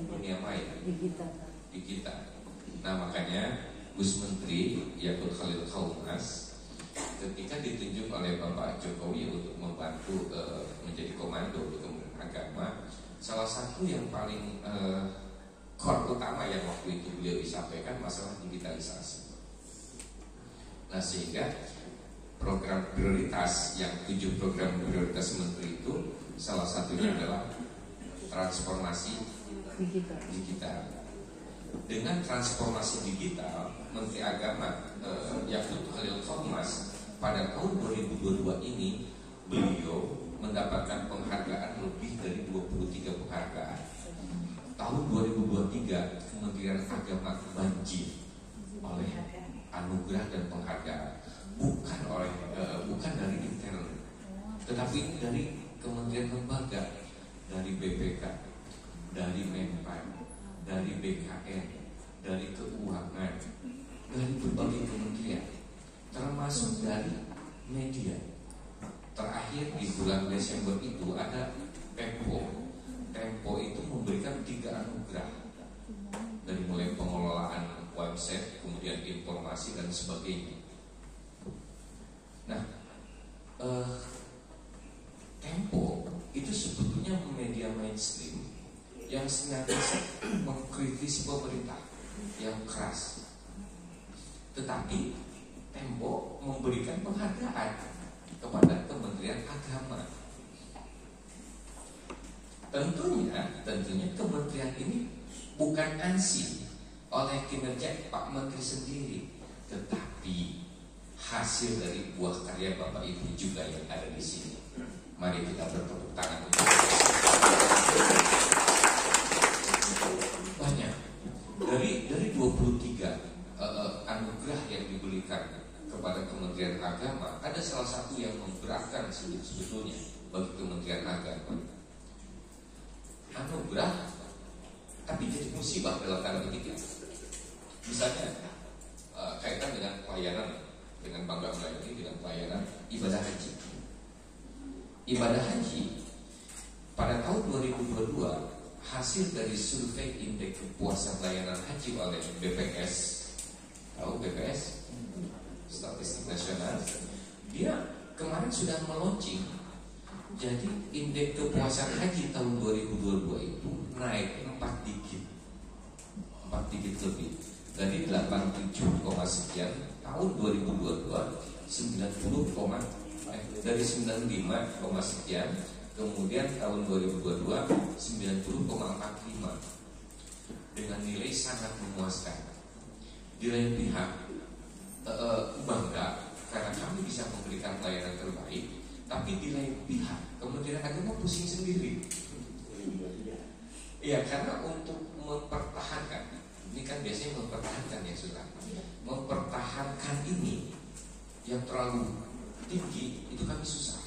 dunia maya digital. Nah, makanya Gus Menteri Yakut Khalil Kaumas ketika ditunjuk oleh Bapak Jokowi untuk membantu menjadi komando di Kementerian Agama, salah satu yang paling core utama yang waktu itu beliau disampaikan masalah digitalisasi. Nah, sehingga program prioritas, yang 7 program prioritas Menteri itu salah satunya adalah transformasi digital. Dengan transformasi digital, Menteri Agama Yakut Khalil Kaumas pada tahun 2022 ini beliau mendapatkan penghargaan lebih dari 23 penghargaan. Tahun 2023 Kementerian Agama banjir oleh anugerah dan penghargaan, bukan dari internal, tetapi dari kementerian lembaga, dari BPK, dari Menpan, dari BKN, dari keuangan, dari berbagai kementerian, termasuk dari media. Terakhir di bulan Desember itu ada Tempo itu memberikan 3 anugerah, dari mulai pengelolaan website, kemudian informasi dan sebagainya. Nah, Tempo itu sebetulnya media mainstream yang senantiasa mengkritisi pemerintah yang keras, tetapi Tempo memberikan penghargaan kepada Kementerian Agama. Tentunya kementerian ini bukan ansih oleh kinerja Pak Menteri sendiri, tetapi hasil dari buah karya Bapak Ibu juga yang ada di sini. Mari kita bertepuk tangan. Banyak dari 23 anugerah yang diberikan kepada Kementerian Agama, ada salah satu yang memberatkan sebetulnya bagi Kementerian Agama. Anugerah tapi jadi musibah dalam tanda petik. Misalnya kaitan dengan pelayanan, dengan bangga melayani dengan pelayanan ibadah haji. Ibadah haji pada tahun 2022 hasil dari survei indeks kepuasan pelayanan haji oleh BPS, tahu BPS, Statistik Nasional, dia kemarin sudah meluncing. Jadi indeks kepuasan haji tahun 2022 itu naik 4 digit lebih, dari 87, sekian tahun 2022 dari 95, sekian, kemudian tahun 2022 90,45 dengan nilai sangat memuaskan. Di lain pihak bangga karena kami bisa memberikan pelayanan terbaik, tapi di lain pihak Kementerian Agama pusing sendiri. Iya, karena untuk mempertahankan, ini kan biasanya mempertahankan ya sudah, mempertahankan ini yang terlalu tinggi itu kami susah.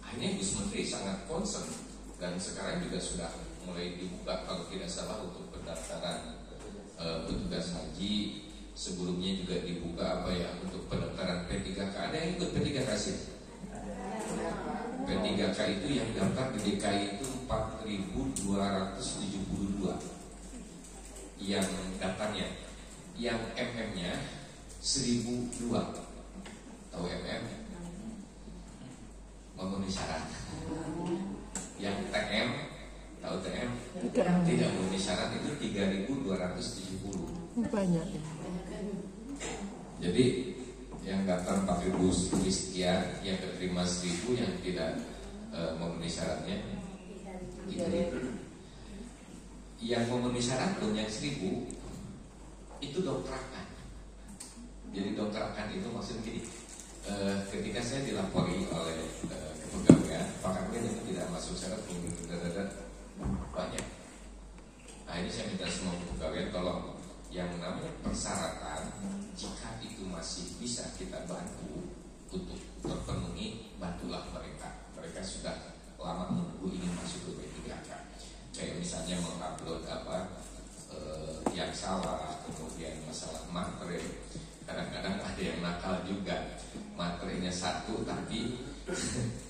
Akhirnya Gus Menteri sangat concern dan sekarang juga sudah mulai dibuka kalau tidak salah untuk pendaftaran petugas haji. Sebelumnya juga dibuka untuk pendaftaran P3K. Ada yang ikut P3K sih? P3K itu yang daftar di DKI itu 4.272 yang daftarnya. Yang MM-nya 1.002. Tahu MM? Memenuhi syarat. Yang TM, tahu TM? Tidak memenuhi syarat itu 3.270. Banyak. Jadi yang daftar 4.000 sekian, yang keterima 1.000, yang tidak memenuhi syaratnya 3.000. Yang memenuhi syarat pun yang 1.000 itu dokter akan. Jadi dokter akan itu maksudnya gini, ketika saya dilapori oleh kepegawaian, Pak Kapten itu tidak masuk syarat banyak. Akhirnya saya minta semua kepegawaian tolong yang namanya persyaratan, jika itu masih bisa kita bantu untuk terpenuhi, bantulah mereka. Mereka sudah lama menunggu ingin masuk ke P3K. Kayak misalnya mengupload yang salah, kemudian masalah materai. Kadang-kadang ada yang nakal juga, materainya satu tapi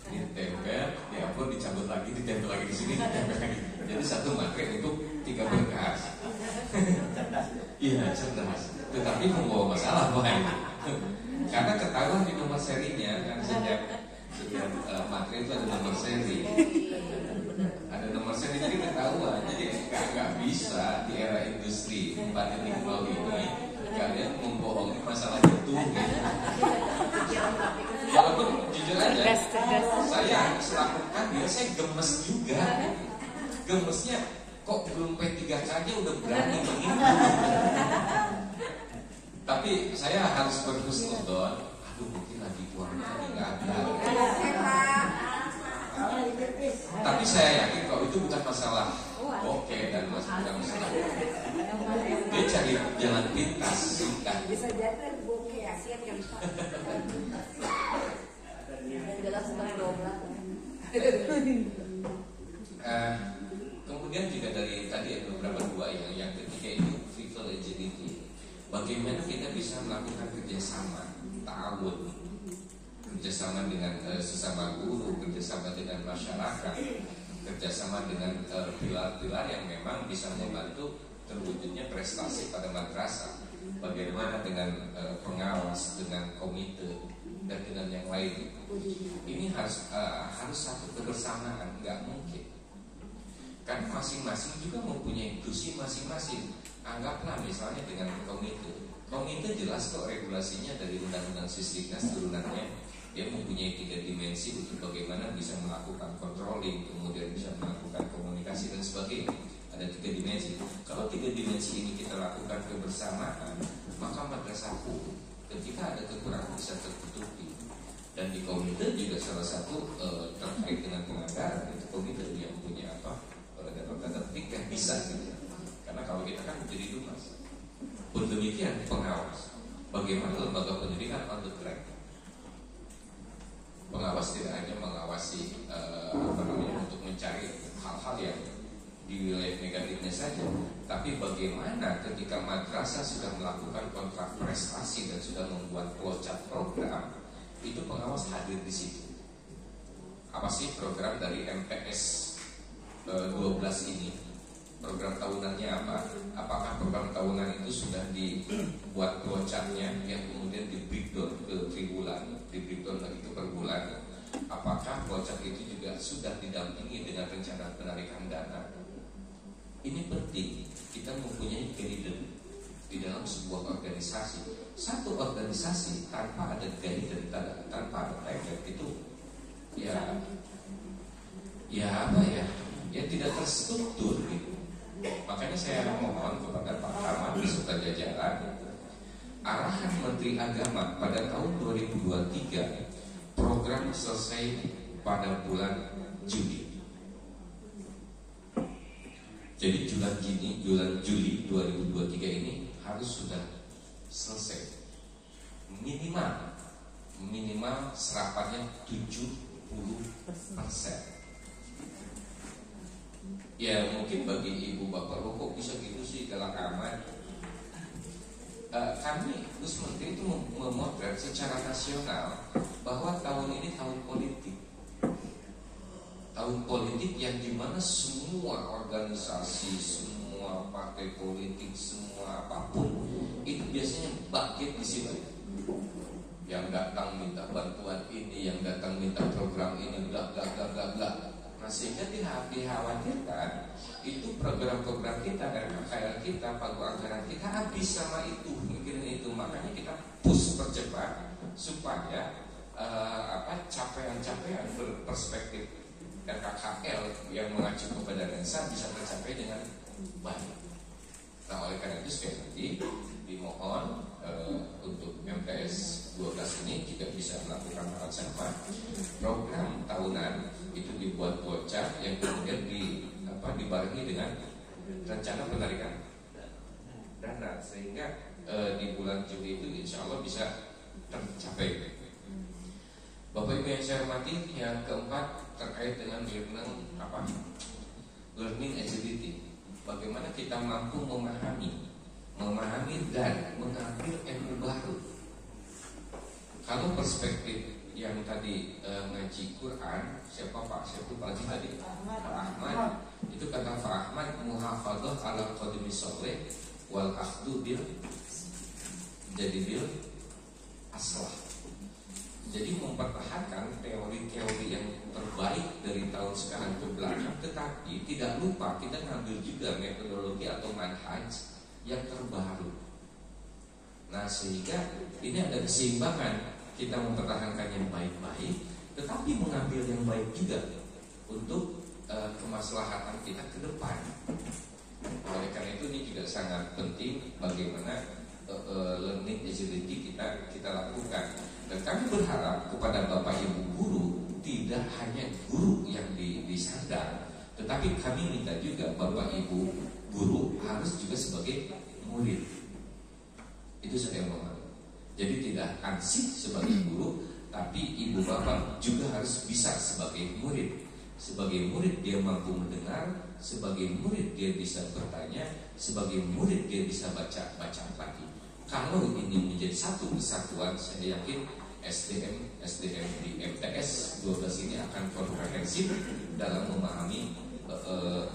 ditempel, diupload, dicabut lagi, ditempel lagi di sini, ditempel lagi. Jadi satu materai untuk 3 berkas. Iya, cerdas. Tetapi membawa masalah banyak. Karena ketahuan di nomor serinya kan, sejak materi itu ada nomor seri. Ada nomor seri jadi ketahuan. Jadi nggak bisa di era industri 4.0 ini kalian membohongi masalah itu. Walaupun jujur aja, saya selaku kadir saya gemes juga. Gemesnya kok belum P3K aja udah berani begini. Tapi saya harus berhusnuzon. Aduh, mungkin lagi uangnya nggak ada. Tapi saya yakin kalau itu bukan masalah oke dan bukan masalah. Dia cari jalan pintas singkat. Bisa jadi oke Asia kan. Jelas kemudian juga dari tadi ada beberapa dua yang ketiga itu privilegibility. Bagaimana kita bisa melakukan kerjasama, ta'awun, kerjasama dengan sesama guru, kerjasama dengan masyarakat, kerjasama dengan pilar-pilar yang memang bisa membantu terwujudnya prestasi pada madrasah. Bagaimana dengan pengawas, dengan komite, dan dengan yang lain. Ini harus satu kebersamaan, nggak mungkin. Kan masing-masing juga mempunyai tusi masing-masing. Anggaplah misalnya dengan komite. Komite jelas kok regulasinya dari Undang-Undang Sisdiknas turunannya. Dia mempunyai 3 dimensi untuk bagaimana bisa melakukan controlling, kemudian bisa melakukan komunikasi dan sebagainya. Ada 3 dimensi. Kalau 3 dimensi ini kita lakukan kebersamaan, maka madrasah ketika ada kekurangan bisa tertutupi. Dan di komite juga salah satu terkait dengan penganggaran, itu komite yang punya apa? Tanda petik yang bisa gitu. Karena kalau kita kan menjadi dumas. Pun demikian pengawas. Bagaimana lembaga pendidikan on the track? Pengawas tidak hanya mengawasi untuk mencari hal-hal yang di wilayah negatifnya saja, tapi bagaimana ketika madrasah sudah melakukan kontrak prestasi dan sudah membuat flowchart program, itu pengawas hadir di situ. Apa sih program dari MPS 12 ini? Program tahunannya apa? Apakah program tahunan itu sudah dibuat flowchartnya yang kemudian di breakdown ke tribulan, di breakdown lagi ke per bulan? Apakah flowchart itu juga sudah didampingi dengan rencana penarikan dana? Ini penting, kita mempunyai guidance di dalam sebuah organisasi. Satu organisasi tanpa ada guidance, tanpa ada target itu ya apa ya? Ya tidak terstruktur gitu. Makanya saya mohon kepada Pak Camat beserta jajaran, arahan Menteri Agama pada tahun 2023 program selesai pada bulan Juli. Jadi bulan Juli 2023 ini harus sudah selesai. Minimal serapannya 70%. Ya mungkin bagi ibu bapak kok bisa gitu sih galak amat. Kami Gus Menteri itu memotret secara nasional bahwa tahun ini tahun politik. Tahun politik yang dimana semua organisasi, semua partai politik, semua apapun itu biasanya bangkit di situ. Yang datang minta bantuan ini, yang datang minta program ini, bla bla bla bla bla. Nah sehingga dikhawatirkan itu program-program kita dan KKL kita, pagu anggaran kita habis sama itu, mikirin itu. Makanya kita push percepat supaya capaian-capaian berperspektif KKL yang mengacu kepada lensa bisa tercapai dengan baik. Nah oleh karena itu sekali lagi dimohon untuk MTS 12 ini juga bisa melakukan hal sama. Program tahunan itu dibuat flowchart yang kemudian dibarengi dengan rencana penarikan dana sehingga di bulan Juli itu insya Allah bisa tercapai. Bapak Ibu yang saya hormati, yang keempat terkait dengan learning agility. Bagaimana kita mampu memahami dan mengambil ilmu baru. Kalau perspektif yang tadi ngaji Quran, siapa lagi tadi? Pak Ahmad. Itu kata Pak Ahmad, muhafadzah ala qadmi sholeh wal akhdu bil aslah. Jadi mempertahankan teori-teori yang terbaik dari tahun sekarang ke belakang, tetapi tidak lupa kita ngambil juga metodologi atau manhaj yang terbaru. Nah sehingga ini ada keseimbangan, kita mempertahankan yang baik-baik, tetapi mengambil yang baik juga untuk kemaslahatan kita ke depan. Oleh karena itu ini juga sangat penting bagaimana learning agility kita lakukan. Dan kami berharap kepada Bapak Ibu guru, tidak hanya guru yang disandar, tetapi kami minta juga Bapak Ibu guru harus juga sebagai murid. Itu saya mohon. Jadi tidak ansih sebagai guru, tapi ibu bapak juga harus bisa sebagai murid. Sebagai murid dia mampu mendengar, sebagai murid dia bisa bertanya, sebagai murid dia bisa baca lagi. Kalau ini menjadi satu kesatuan, saya yakin SDM di MTS 12 ini akan komprehensif dalam memahami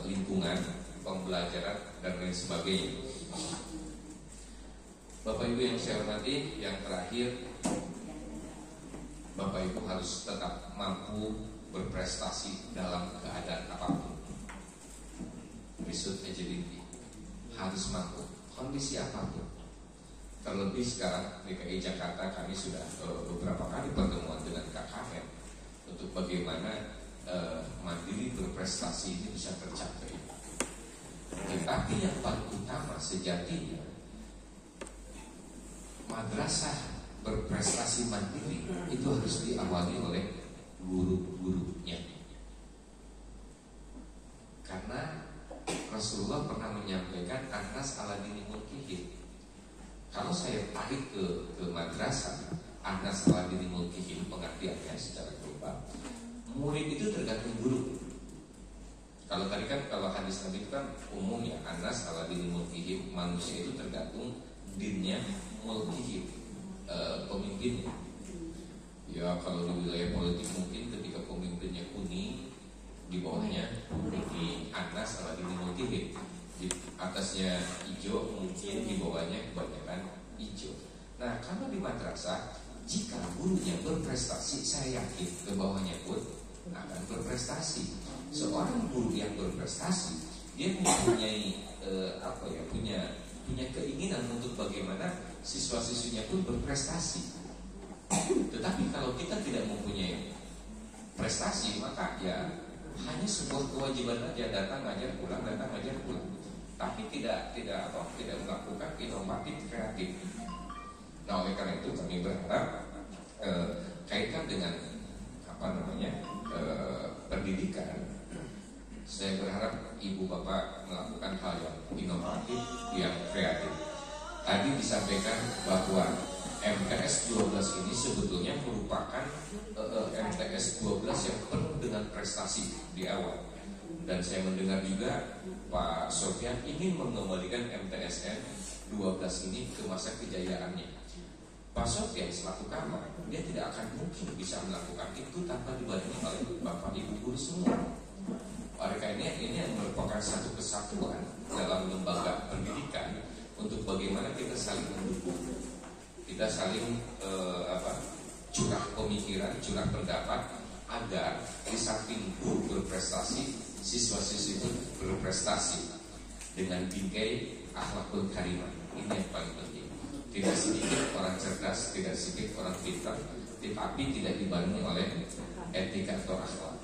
lingkungan pembelajaran dan lain sebagainya. Bapak Ibu yang saya hormati, yang terakhir, Bapak Ibu harus tetap mampu berprestasi dalam keadaan apapun. without agility, harus mampu kondisi apapun. Terlebih sekarang DKI Jakarta kami sudah beberapa kali pertemuan dengan KKN untuk bagaimana mandiri berprestasi ini bisa tercapai. Tetapi yang paling utama sejatinya, madrasah berprestasi mandiri itu harus diawali oleh guru-gurunya. Karena Rasulullah pernah menyampaikan Anas ala dini mulkihim. Kalau saya tarik ke madrasah Anas ala dini mulkihim, pengertiannya secara global, murid itu tergantung guru. Kalau tadi kan kalau hadis Nabi itu kan umum ya, Anas ala dini mulkihim, manusia itu tergantung dinnya mulkihim, pemimpinnya. Ya kalau di wilayah politik mungkin ketika pemimpinnya kuning, di bawahnya di Anas ala dini mulkihim, di atasnya hijau, mungkin di bawahnya kebanyakan hijau. Nah kalau di madrasah, jika gurunya berprestasi, saya yakin ke bawahnya pun akan berprestasi. Seorang guru yang berprestasi, dia mempunyai punya keinginan untuk bagaimana siswa-siswinya pun berprestasi. Tetapi kalau kita tidak mempunyai prestasi, maka ya hanya sebuah kewajiban saja, datang ngajar pulang, datang ngajar pulang. Tapi tidak melakukan inovatif kreatif. Nah oleh karena itu kami berharap kaitkan dengan pendidikan. Saya berharap ibu bapak melakukan hal yang inovatif, yang kreatif. Tadi disampaikan bahwa MTS 12 ini sebetulnya merupakan MTS 12 yang penuh dengan prestasi di awal. Dan saya mendengar juga Pak Sofyan ingin mengembalikan MTSN 12 ini ke masa kejayaannya. Pak Sofyan selaku kamar, dia tidak akan mungkin bisa melakukan itu tanpa dibantu oleh bapak ibu guru semua. Oleh karena ini merupakan satu kesatuan dalam lembaga pendidikan untuk bagaimana kita saling mendukung, kita saling curah pemikiran, curah pendapat, agar di samping guru berprestasi, siswa-siswi pun berprestasi dengan bingkai akhlakul karimah. Ini yang paling penting. Tidak sedikit orang cerdas, tidak sedikit orang pintar, tetapi tidak dibangun oleh etika atau akhlak.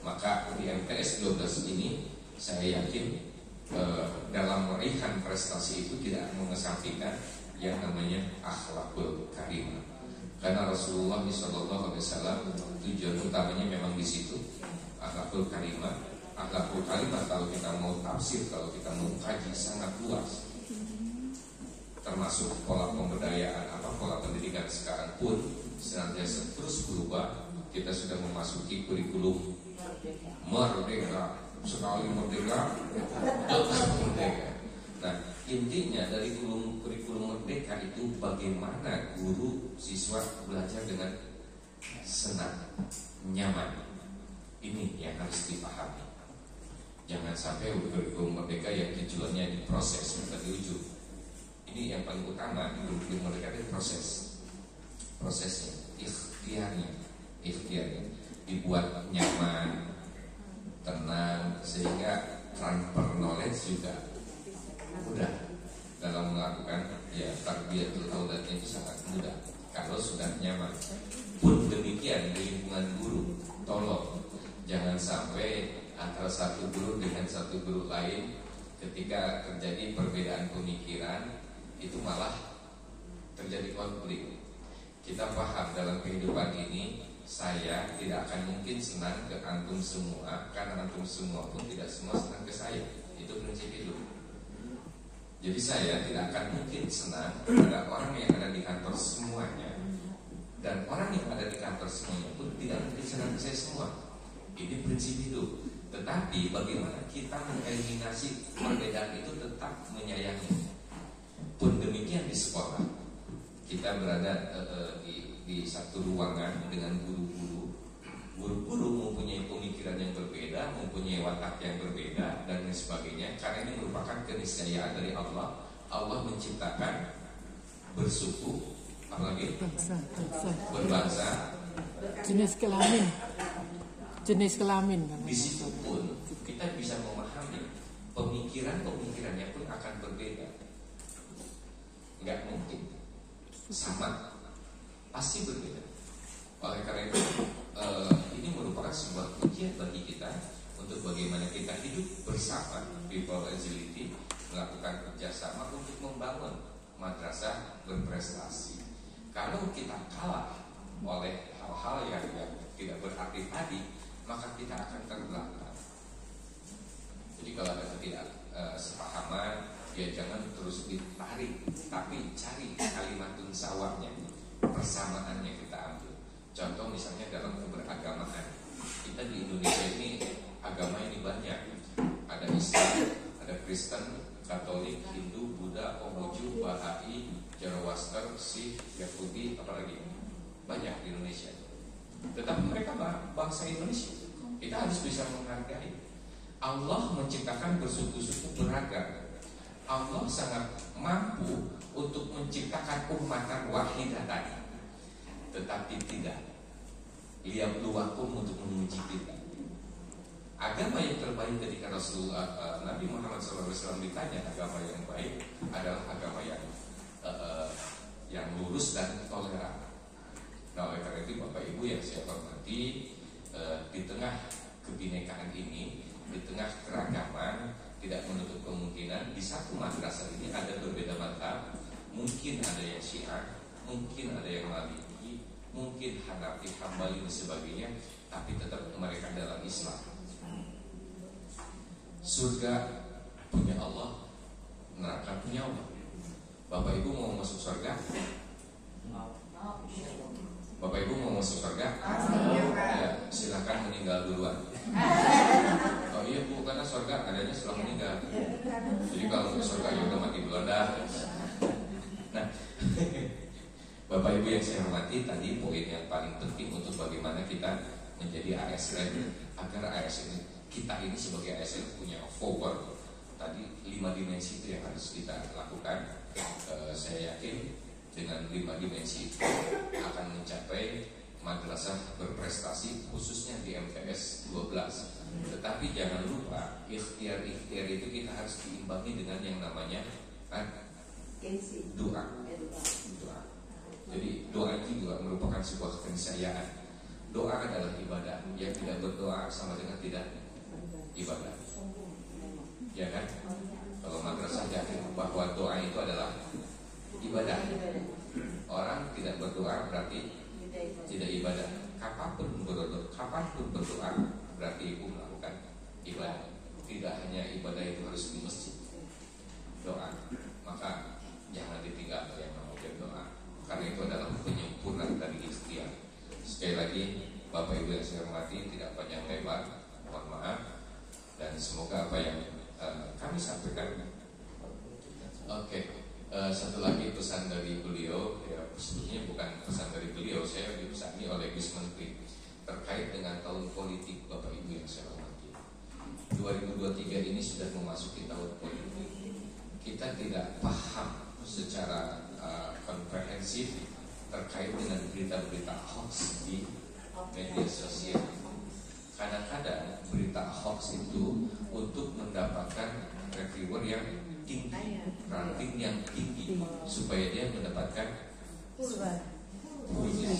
Maka di MTS 12 ini saya yakin dalam meraihkan prestasi itu tidak mengesampingkan yang namanya akhlakul karimah. Karena Rasulullah SAW tujuan utamanya memang di situ, akhlakul karimah. Akhlakul karimah kalau kita mau tafsir, kalau kita mau kaji sangat luas. Termasuk pola pemberdayaan, pola pendidikan sekarang pun senantiasa terus berubah. Kita sudah memasuki kurikulum merdeka, sekali merdeka, terus merdeka. Nah, intinya dari kurikulum merdeka itu bagaimana guru siswa belajar dengan senang, nyaman. Ini yang harus dipahami. Jangan sampai kurikulum merdeka yang tujuannya diproses, bukan diujuk. Ini yang paling utama di kurikulum merdeka itu prosesnya, ikhtiarnya dibuat nyaman, tenang, sehingga transfer knowledge juga mudah dalam melakukan tarbiyatul auladnya itu sangat mudah kalau sudah nyaman. Pun demikian di lingkungan guru, tolong jangan sampai antara satu guru dengan satu guru lain ketika terjadi perbedaan pemikiran itu malah terjadi konflik. Kita paham dalam kehidupan ini saya tidak akan mungkin senang ke antum semua, karena antum semua pun tidak semua senang ke saya. Itu prinsip hidup. Jadi saya tidak akan mungkin senang pada orang yang ada di kantor semuanya, dan orang yang ada di kantor semuanya pun tidak mungkin senang ke saya semua. Ini prinsip hidup. Tetapi bagaimana kita mengeliminasi perbedaan itu tetap menyayangi. Pun demikian di sekolah, kita berada di satu ruangan dengan guru-guru. Guru-guru mempunyai pemikiran yang berbeda, mempunyai watak yang berbeda, dan lain sebagainya. Karena ini merupakan keniscayaan dari Allah. Allah menciptakan bersuku, apalagi berbangsa, jenis kelamin kan? Di situ pun kita bisa memahami pemikiran pemikirannya pun akan berbeda. Nggak mungkin sama, pasti berbeda. Oleh karena itu ini merupakan sebuah ujian bagi kita untuk bagaimana kita hidup bersama, people agility, melakukan kerjasama untuk membangun madrasah berprestasi. Kalau kita kalah oleh hal-hal yang tidak berarti tadi, maka kita akan terbelakang. Jadi kalau ada ketidaksepahaman, ya jangan terus ditarik, tapi cari kalimatun sawahnya, persamaannya kita ambil. Contoh misalnya dalam keberagamaan, kita di Indonesia ini agama ini banyak. Ada Islam, ada Kristen, Katolik, Hindu, Buddha, Konghucu, Bahai, Zoroaster, Sikh, Yahudi, apalagi banyak di Indonesia. Tetapi mereka bangsa Indonesia. Kita harus bisa menghargai. Allah menciptakan bersuku-suku beragam. Allah sangat mampu untuk menciptakan umatan wahidah tadi. Tetapi tidak liyabluwakum, untuk menguji kita. Agama yang terbaik ketika Rasulullah Nabi Muhammad SAW ditanya agama yang baik adalah agama yang lurus dan toleran. Nah, oleh karena itu Bapak Ibu yang saya hormati, di tengah kebinekaan ini, di tengah keragaman, tidak menutup kemungkinan di satu madrasah ini ada berbeda mazhab. Mungkin ada yang Syiah, mungkin ada yang Maliki, mungkin Hanafi, Hambali dan sebagainya, tapi tetap mereka dalam Islam. Surga punya Allah, neraka punya Allah. Bapak Ibu mau masuk surga? Bapak Ibu mau masuk surga? Ya, silakan meninggal duluan. Oh iya Bu, karena surga adanya setelah meninggal. Jadi kalau ke surga ya udah mati duluan dah. Nah, Bapak Ibu yang saya hormati, tadi poin yang paling penting untuk bagaimana kita menjadi ASN, agar ASN kita ini sebagai ASN punya forward. Tadi 5 dimensi itu yang harus kita lakukan. Saya yakin dengan 5 dimensi itu akan mencapai madrasah berprestasi, khususnya di MTS 12. Tetapi jangan lupa ikhtiar itu kita harus diimbangi dengan yang namanya doa. Jadi doa itu juga merupakan sebuah keniscayaan. Doa adalah ibadah. Yang tidak berdoa sama dengan tidak ibadah. Ya kan? Kalau madrasah yakin bahwa doa itu adalah ibadah. Orang tidak berdoa berarti tidak ibadah. Kapanpun berdoa berarti ibu melakukan ibadah. Tidak hanya ibadah itu harus di masjid. Doa, maka jangan ditinggal yang namanya doa. Karena itu adalah penyempurnaan dari ikhtiar. Sekali lagi, Bapak Ibu yang saya hormati, tidak panjang lebar, mohon maaf, dan semoga apa yang kami sampaikan. Oke. Satu lagi pesan dari beliau, ya sebetulnya bukan pesan dari beliau, saya dipesani oleh Gus Menteri terkait dengan tahun politik. Bapak Ibu yang saya hormati, 2023 ini sudah memasuki tahun politik. Kita tidak paham secara komprehensif terkait dengan berita-berita hoax di media sosial. Kadang-kadang berita hoax itu untuk mendapatkan reviewer yang tinggi, ranking yang tinggi, supaya dia mendapatkan pujian.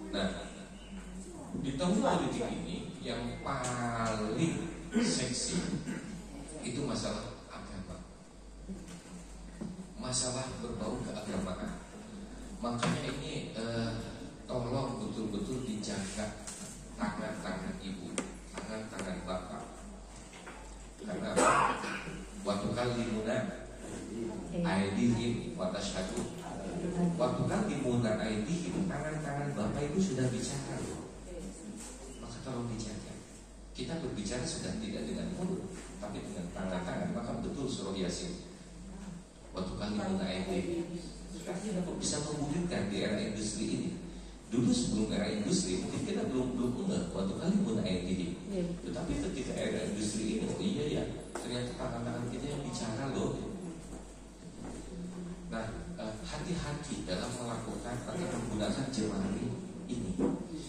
Nah, di tahun politik ini yang paling seksi itu masalah agama, masalah berbau keagamaan. Makanya ini tolong betul-betul dijaga tangan-tangan ibu, tangan-tangan bapak. Karena waktu kalimuna aidihim wa tashhadu, waktu kalimuna aidihim, tangan-tangan bapak ibu sudah bicara. Maka tolong dijaga. Kita berbicara sudah tidak dengan mulut, tapi dengan tangan-tangan. Maka betul surah Yasin, waktu kalimuna aidihim. Sekarang kita bisa memudahkan di era industri ini. Dulu sebelum era industri mungkin kita belum enggak waktu kali pun aidihim. Tetapi ketika era industri ini, oh iya ya, ternyata tangan-tangan kita yang bicara loh. Nah, hati-hati dalam melakukan atau menggunakan jemari ini.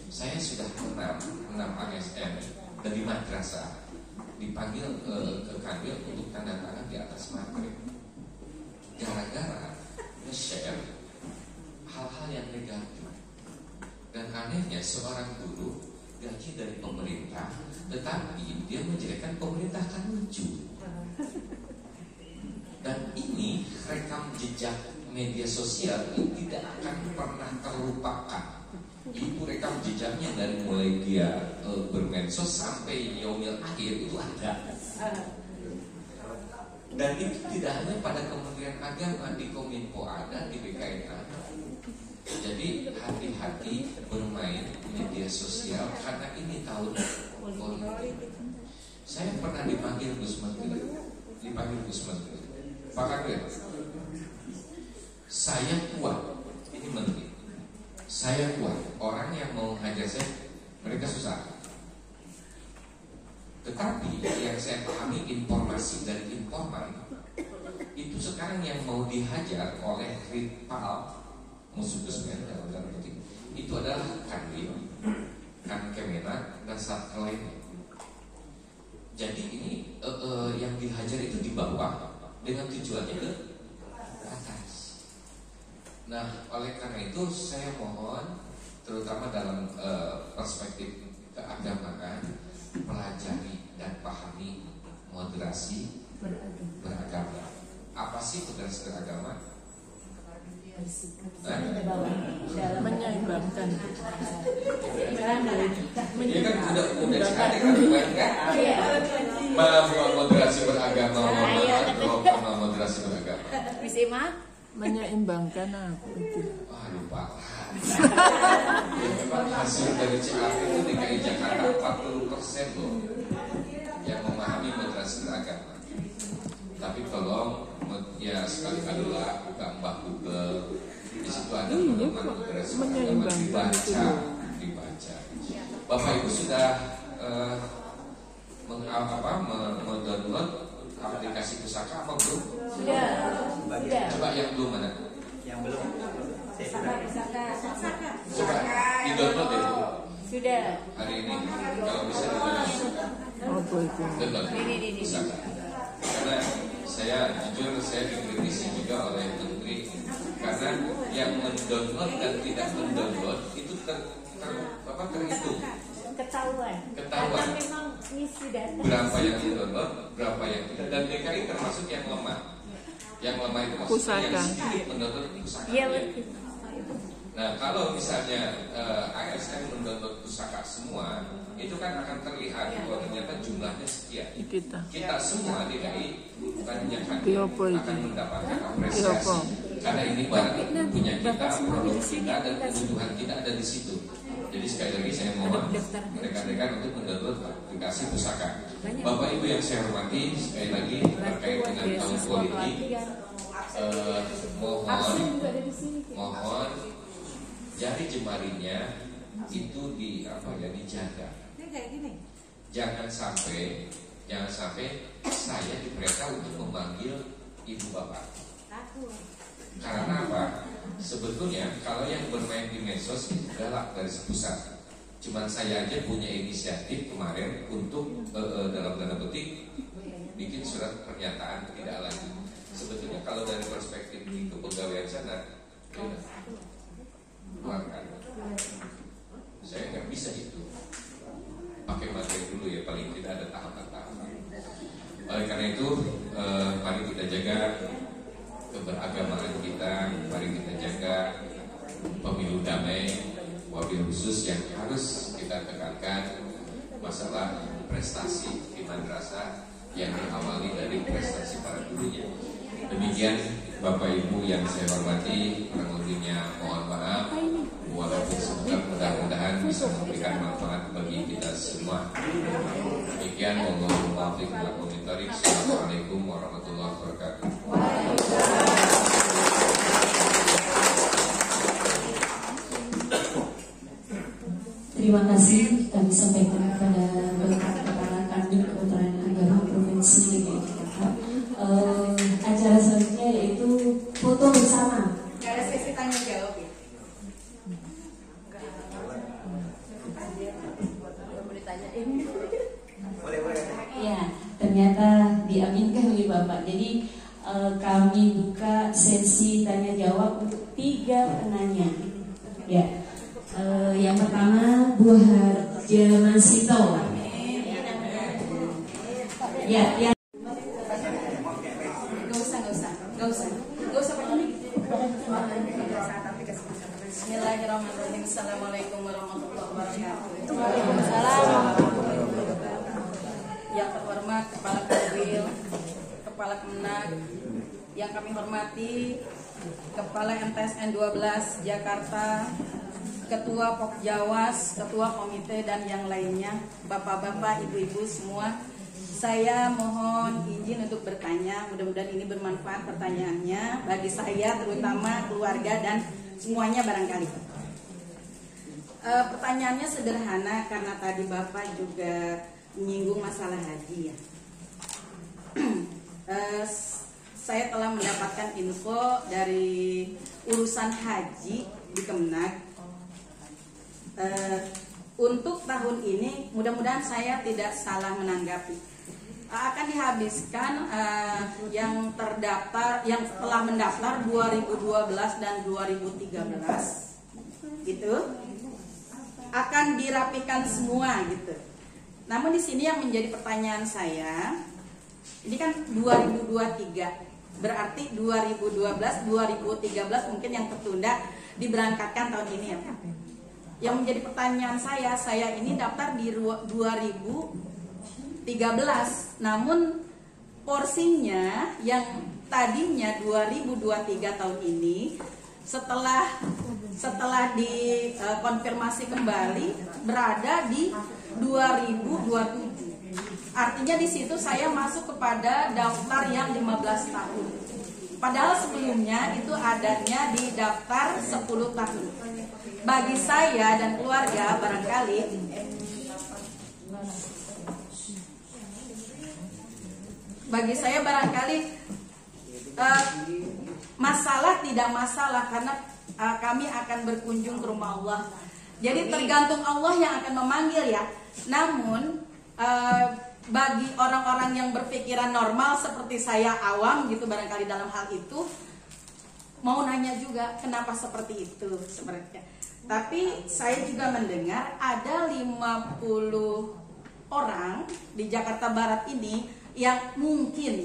Saya sudah 6 ASN dari madrasah dipanggil ke kanwil untuk tanda tangan di atas materi gara-gara nge-share hal-hal yang negatif. Dan anehnya seorang guru gaji dari pemerintah, tetapi dia menjadikan pemerintah kan lucu. Dan ini rekam jejak media sosial ini tidak akan pernah terlupakan. Itu rekam jejaknya dari mulai dia bermedsos sampai yaumil akhir itu ada. Dan itu tidak hanya pada Kementerian Agama, di Kominfo ada, di BKN ada. Jadi hati-hati bermain media sosial karena ini tahun politik. Saya pernah dipanggil Gus Menteri, Pak Kanwil, saya kuat, ini menteri, saya kuat. Orang yang mau hajar saya, mereka susah. Tetapi yang saya pahami informasi dari informan itu sekarang yang mau dihajar oleh rival musuh Gusmen dalam tanda petik itu adalah Kanwil, Kan Kemenak dan Satker lainnya. Jadi ini yang dihajar itu di bawah dengan tujuannya ke atas. Nah, oleh karena itu saya mohon terutama dalam perspektif keagamaan, pelajari dan pahami moderasi beragama. Apa sih moderasi beragama? Menyeimbangkan. Ini kan udah sekali kan moderasi beragama, moderasi beragama. Bisa mah? Menyeimbangkan apa itu? Wah, lupa. Memang hasil dari CAP itu DKI Jakarta 40% loh yang memahami moderasi beragama. Tapi tolong ya sekali-kali lah buka Mbah Google, di situ ada pedoman moderasi beragama, dibaca. Bapak Ibu sudah mendownload aplikasi Pusaka apa belum? Sudah. Coba yang belum mana? Yang belum. Coba di-download ya. Sudah. Hari ini kalau bisa di-download. Ini. Pusaka. Karena saya jujur saya dikritisi juga oleh menteri karena yang mendownload dan tidak mendownload itu terhitung. Ketahuan. Karena memang ngisi data. Berapa yang mendownload, berapa yang tidak, dan DKI termasuk yang lemah. Yang lemah itu maksudnya yang sedikit mendownload Pusaka. Iya. Nah, kalau misalnya ASN mendownload Pusaka semua, itu kan akan terlihat bahwa ternyata jumlahnya sekian. Kita semua DKI bukan hanya akan mendapatkan apresiasi karena ini barang punya kita, produk kita dan kebutuhan kita ada di situ. Jadi sekali lagi saya mohon rekan-rekan untuk mendownload aplikasi Pusaka. Bapak Ibu yang saya hormati, sekali lagi terkait dengan tahun politik, mohon jari jemarinya itu dijaga. Jangan sampai saya diperintah untuk memanggil ibu bapak. Karena apa? Sebetulnya kalau yang bermain di medsos itu galak dari sepusat. Cuman saya aja punya inisiatif kemarin untuk dalam tanda petik bikin surat pernyataan tidak lagi. Sebetulnya kalau dari perspektif di kepegawaian sana, keluarkan. Saya nggak bisa itu. Pakai materi dulu ya, paling tidak ada tahapan-tahapan. Oleh karena itu, mari kita jaga keberagamaan kita, mari kita jaga pemilu damai. Wabil khusus yang harus kita tekankan masalah prestasi di madrasah yang diawali dari prestasi para gurunya. Demikian Bapak Ibu yang saya hormati, kurang lebihnya mohon maaf. Walaupun sebentar mudah-mudahan bisa memberikan manfaat bagi kita semua. Demikian, mohon maaf. Assalamualaikum warahmatullahi wabarakatuh. Terima kasih kami sampaikan kepada Bapak Kepala Kanwil Kementerian Agama Provinsi DKI Jakarta. Acara selanjutnya yaitu foto bersama. Gak ada sesi tanya jawab ya? Boleh ditanyain? Boleh. Ya. diaminkan oleh Bapak. Jadi kami buka sesi tanya jawab untuk 3 penanya. Ya, yang pertama Bu Harja Masito. Ya, yang Gak usah pakai ini. Bismillahirrahmanirrahim. Assalamualaikum warahmatullahi wabarakatuh. Waalaikumsalam. Yang terhormat Kepala Kanwil, Kepala Kemenag, yang kami hormati Kepala MTSN 12 Jakarta, Ketua Pokjawas, Ketua Komite dan yang lainnya, Bapak-bapak, Ibu-ibu semua. Saya mohon izin untuk bertanya, mudah-mudahan ini bermanfaat pertanyaannya bagi saya, terutama keluarga dan semuanya barangkali. Pertanyaannya sederhana karena tadi Bapak juga menyinggung masalah haji ya. Saya telah mendapatkan info dari urusan haji di Kemenag. Untuk tahun ini mudah-mudahan saya tidak salah menanggapi, akan dihabiskan yang terdaftar, yang telah mendaftar 2012 dan 2013 gitu, akan dirapikan semua gitu. Namun di sini yang menjadi pertanyaan saya, ini kan 2023, berarti 2012 2013 mungkin yang tertunda diberangkatkan tahun ini ya. Yang menjadi pertanyaan saya ini daftar di 2013, namun porsinya yang tadinya 2023 tahun ini setelah dikonfirmasi kembali berada di 2027. Artinya di situ saya masuk kepada daftar yang 15 tahun. Padahal sebelumnya itu adanya di daftar 10 tahun. Bagi saya dan keluarga barangkali masalah tidak masalah karena kami akan berkunjung ke rumah Allah. Jadi tergantung Allah yang akan memanggil ya. Namun bagi orang-orang yang berpikiran normal seperti saya awam gitu barangkali dalam hal itu, mau nanya juga kenapa seperti itu sebenarnya. Tapi saya juga mendengar ada 50 orang di Jakarta Barat ini yang mungkin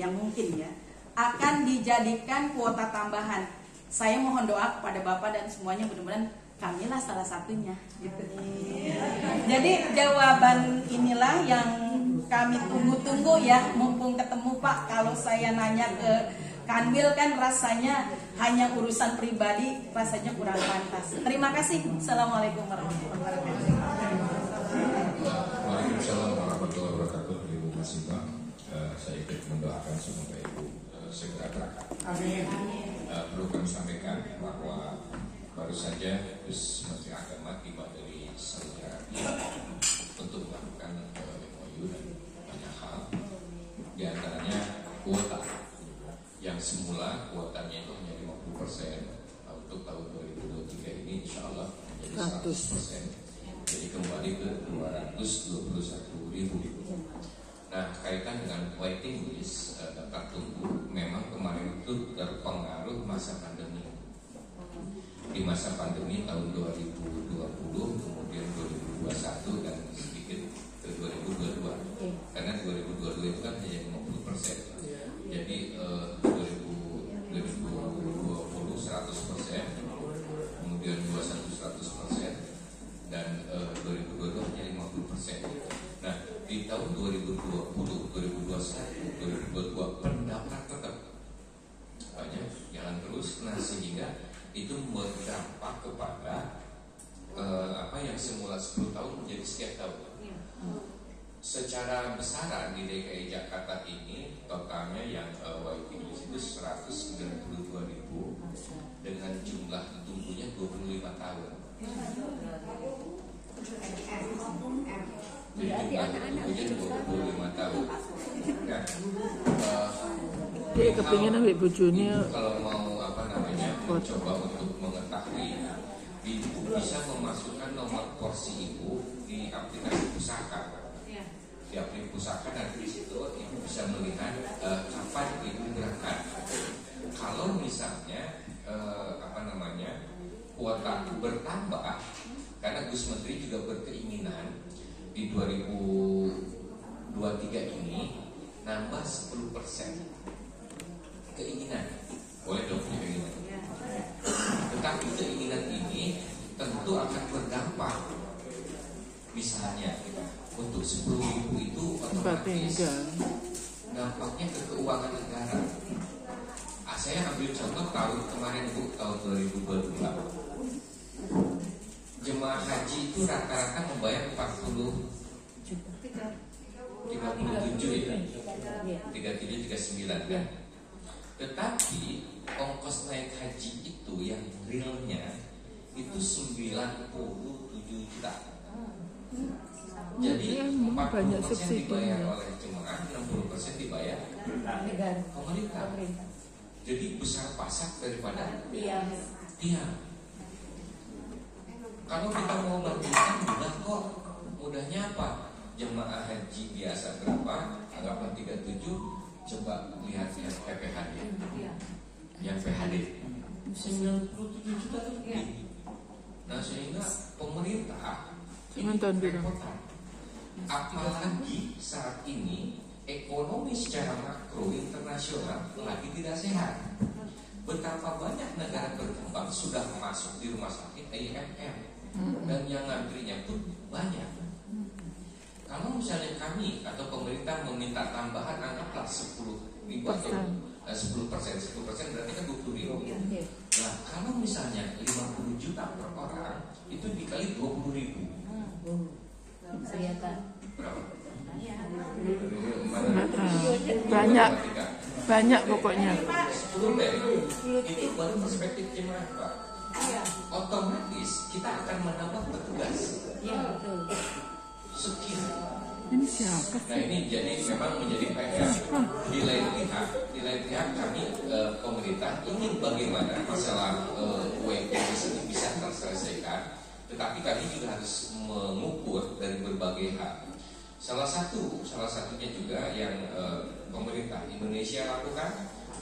ya akan dijadikan kuota tambahan. Saya mohon doa kepada Bapak dan semuanya, mudah-mudahan kamilah salah satunya gitu. Jadi jawaban inilah yang kami tunggu-tunggu ya, mumpung ketemu Pak. Kalau saya nanya ke Kanwil kan rasanya hanya urusan pribadi, rasanya kurang pantas. Terima kasih. Assalamualaikum warahmatullahi wabarakatuh. Waalaikumsalam warahmatullahi wabarakatuh. Ibu Masita, saya ikut mendoakan semoga Ibu segera berangkat. Amin. Perlu kami sampaikan bahwa baru saja Gus Menteri Agama tiba dari Saudi Arabia untuk melakukan MOU dan banyak hal, di antaranya kuota yang semula kuotanya itu hanya 50%, untuk tahun 2023 ini insya Allah menjadi 100%, jadi kembali ke 221.000. Nah, kaitan dengan waiting list, daftar tunggu, memang kemarin itu terpengaruh masa pandemi. Di masa pandemi tahun 2020, kemudian 2021 dan sedikit ke 2022. Karena 2022 itu kan hanya 50%. Jadi 2020 100%, kemudian 21 100%, dan 2022 hanya 50%. Nah, di tahun 2020, 2021, 2022 pendaftar tetap banyak jalan terus. Nah, sehingga itu berdampak kepada apa yang semula 10 tahun menjadi setiap tahun. Secara besaran di DKI Jakarta ini totalnya yang waiting list itu 192.000 dengan jumlah tunggunya 25 tahun. Jadi tunggunya 25 tahun. Nah, dia kepingin ambil bojone. Kalau mau mencoba untuk mengetahui, Ibu bisa memasukkan nomor porsi Ibu di aplikasi pusaka. di Aplik Pusaka nanti di situ ibu bisa melihat kapan ibu berangkat. Kalau misalnya kuota bertambah, karena Gus Menteri juga berkeinginan di 2023 ini nambah 10%. Keinginan, boleh dong punya keinginan. Tetapi keinginan ini tentu akan berdampak. Misalnya untuk 10.000 itu otomatis dampaknya ke keuangan negara. Saya ambil contoh tahun kemarin Bu, tahun 2022. Jemaah haji itu rata-rata membayar 37 ya, 37, 39 kan. Tetapi ongkos naik haji itu yang realnya itu 97 juta. Jadi 40% dibayar oleh jemaah, 60% dibayar pemerintah. Jadi besar pasak daripada tiang. Kalau kita mau bandingkan mudah kok. Mudahnya apa? Jemaah haji biasa berapa? Anggaplah 37. Coba lihat yang PPHD. Yang PHD 97 juta lebih. Nah sehingga pemerintah ini repotan. Apalagi saat ini ekonomi secara makro internasional lagi tidak sehat. Betapa banyak negara berkembang sudah masuk di rumah sakit IMF dan yang ngantrinya pun banyak. Kalau misalnya kami atau pemerintah meminta tambahan anggaplah 10.000 atau 10% berarti kan 20.000. Nah kalau misalnya 50 juta per orang itu dikali 20.000 berapa? Banyak pokoknya. 10 deh. Itu baru perspektif jemaah Pak. Otomatis kita akan menambah petugas. Sekian. Ini siapa? Nah ini jadi memang menjadi PR. Di lain pihak kami pemerintah ingin bagaimana masalah UMKM ini bisa terselesaikan. Tetapi kami juga harus mengukur dari berbagai hal. Salah satunya juga yang pemerintah Indonesia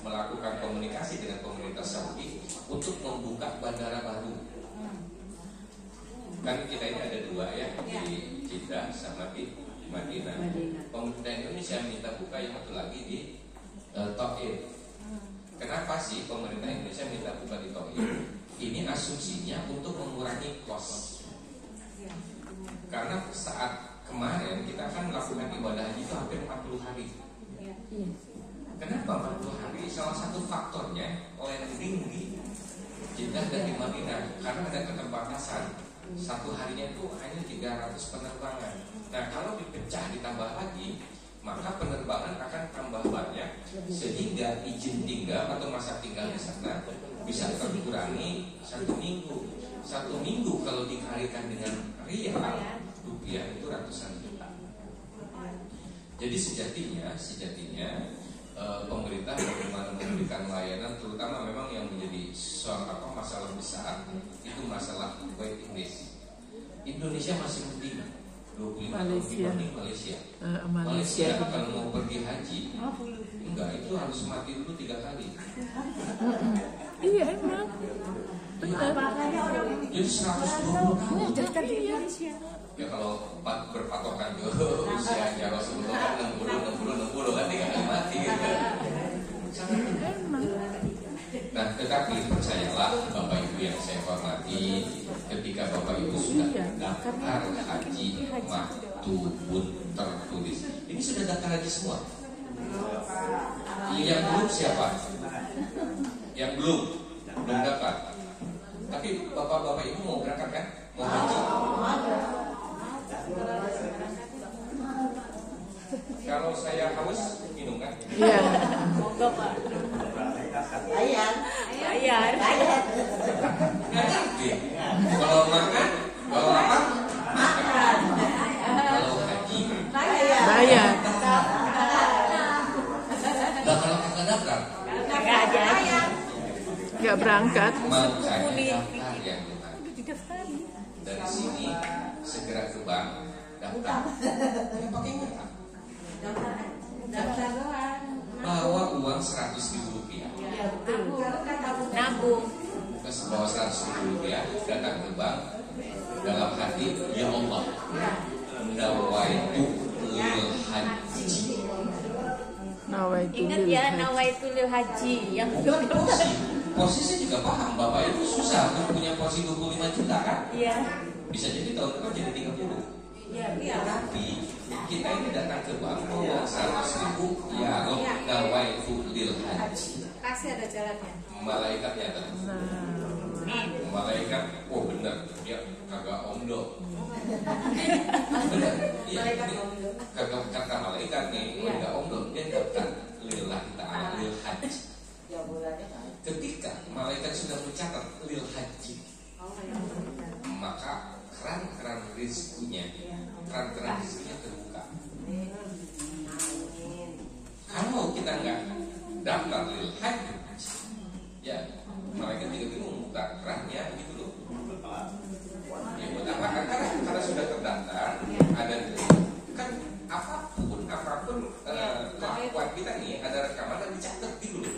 melakukan komunikasi dengan pemerintah Saudi untuk membuka bandara baru. Kan kita ini ada dua ya, di Jeddah sama di Madinah. Pemerintah Indonesia minta buka yang satu lagi di Taif. Kenapa sih pemerintah Indonesia minta buka di Taif? Ini asumsinya untuk mengurangi kos. Karena saat kemarin kita akan melakukan ibadah haji itu hampir 40 hari. Kenapa 40 hari? Salah satu faktornya landing di Jeddah dan di Madinah karena ada keterbatasan. Satu harinya itu hanya 300 penerbangan. Nah kalau dipecah ditambah lagi, maka penerbangan akan tambah banyak sehingga izin tinggal atau masa tinggal di sana bisa terkurangi 1 minggu. 1 minggu kalau dikalikan dengan rupiah itu ratusan juta. Jadi sejatinya pemerintah bagaimana memberikan layanan, terutama memang yang menjadi masalah besar itu masalah waiting list. Indonesia masih mending 25 tahun dibanding Malaysia. Malaysia kalau mau pergi haji enggak, itu harus mati dulu 3 kali. Iya emang. Jadi 120 tahun. Ya kalau berpatokan ke usianya Rasulullah kan 60 kan 3 kali mati gitu. Nah tetapi percayalah Bapak Ibu yang saya hormati, ketika Bapak Ibu sudah daftar haji maktubun tertulis, ini sudah daftar haji semua. Yang belum siapa? Yang belum daftar. Tapi Bapak Ibu mau berangkat kan? Mau haji? Kalau saya haus minum kan? Iya. Monggo Pak. Bayar. Kalau makan, kalau apa? Makan. Kalau haji, Bayar. nah kalau kagak daftar, Nggak berangkat. makanya daftar yang dari sini segera ke bank daftar. Ya pakai Daftar doang. Bawa uang 100.000 rupiah. Ya betul. Nabung. Terus bawa 100.000 rupiah, datang ke bank. Dalam hati, ya Allah, nawaitu lil haji. Ingat ya, nawaitu lil haji yang Posisi juga paham, Bapak itu susah kan punya posisi 25 juta kan? Iya. Bisa jadi tahun depan jadi 30. Iya. Tapi kita ini datang ke bank bawa 100.000 ya nawaitu lil haji. Pasti ada jalannya. Malaikatnya ada. Malaikat, oh bener, dia kagak omdo. Bener, iya. Kagak kata malaikat nih, kagak omdo, dia daftar lillahi ta'ala lil haji. Ketika malaikat sudah mencatat lil haji, maka keran-keran rezekinya terbuka. Kalau kita nggak daftar lil haji, ya malaikat juga bingung buka kerannya gitu loh. Ya buat apa? Karena sudah terdaftar, ada kan apapun kelakuan kita nih ada rekaman dan dicatat gitu loh.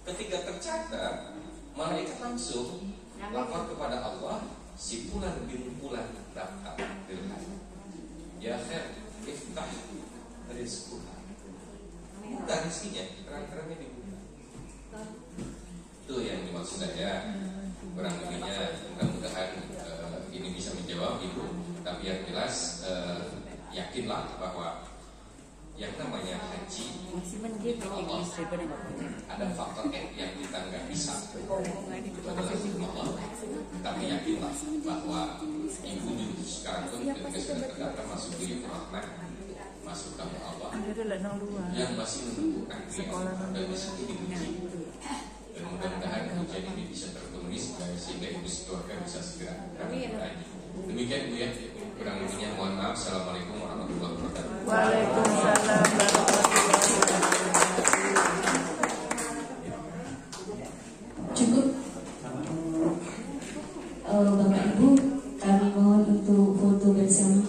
Ketika tercatat, malaikat langsung lapor kepada Allah, si fulan bin fulan daftar lil haji. Ya khair, iftah rizquha. Buka rezekinya, terang-terangnya dibuka. Itu yang dimaksud saya. Kurang lebihnya mudah-mudahan ini bisa menjawab itu. Tapi yang jelas yakinlah bahwa yang namanya haji Allah, ada faktor yang kita nggak bisa, itu adalah Allah. Tapi yakinlah bahwa ibu juga sekarang pun ketika sudah terdaftar masuk di rahmat, masuk kamu Allah yang masih menunggu antrian dan bisa diuji. Dan mudah-mudahan ujian ini bisa tertulis sehingga ibu keluarga bisa segera kami berani. Demikian Bu ya, kurang lebihnya mohon maaf. Assalamualaikum warahmatullahi wabarakatuh. Waalaikumsalam warahmatullahi wabarakatuh. Cukup. Bapak Ibu, kami mohon untuk foto bersama.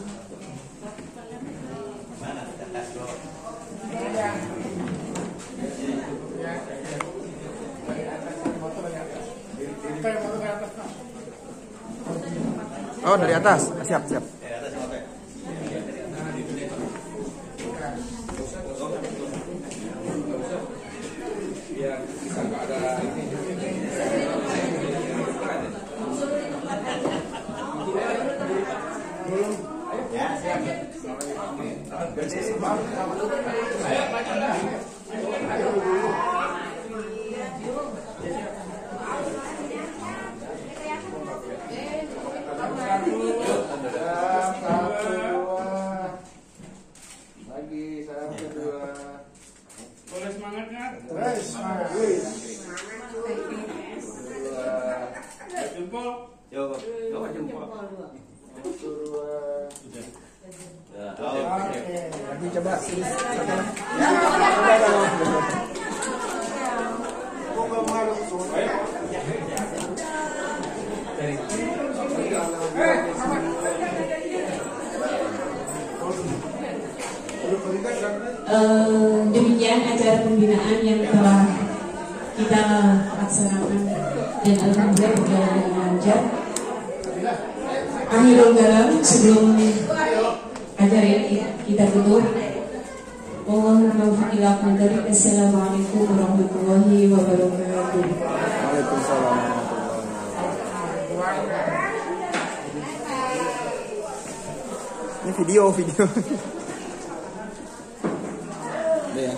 Oh, dari atas. Siap. Boleh semangat kan? Semangat. Jempol. Coba jempol. Lagi coba sini. Demikian acara pembinaan yang telah kita laksanakan dan alhamdulillah berjalan dengan lancar. Akhirul kalam, sebelum acara ini kita tutup. Assalamualaikum warahmatullahi wabarakatuh. Waalaikumsalam. Ini video. Ya.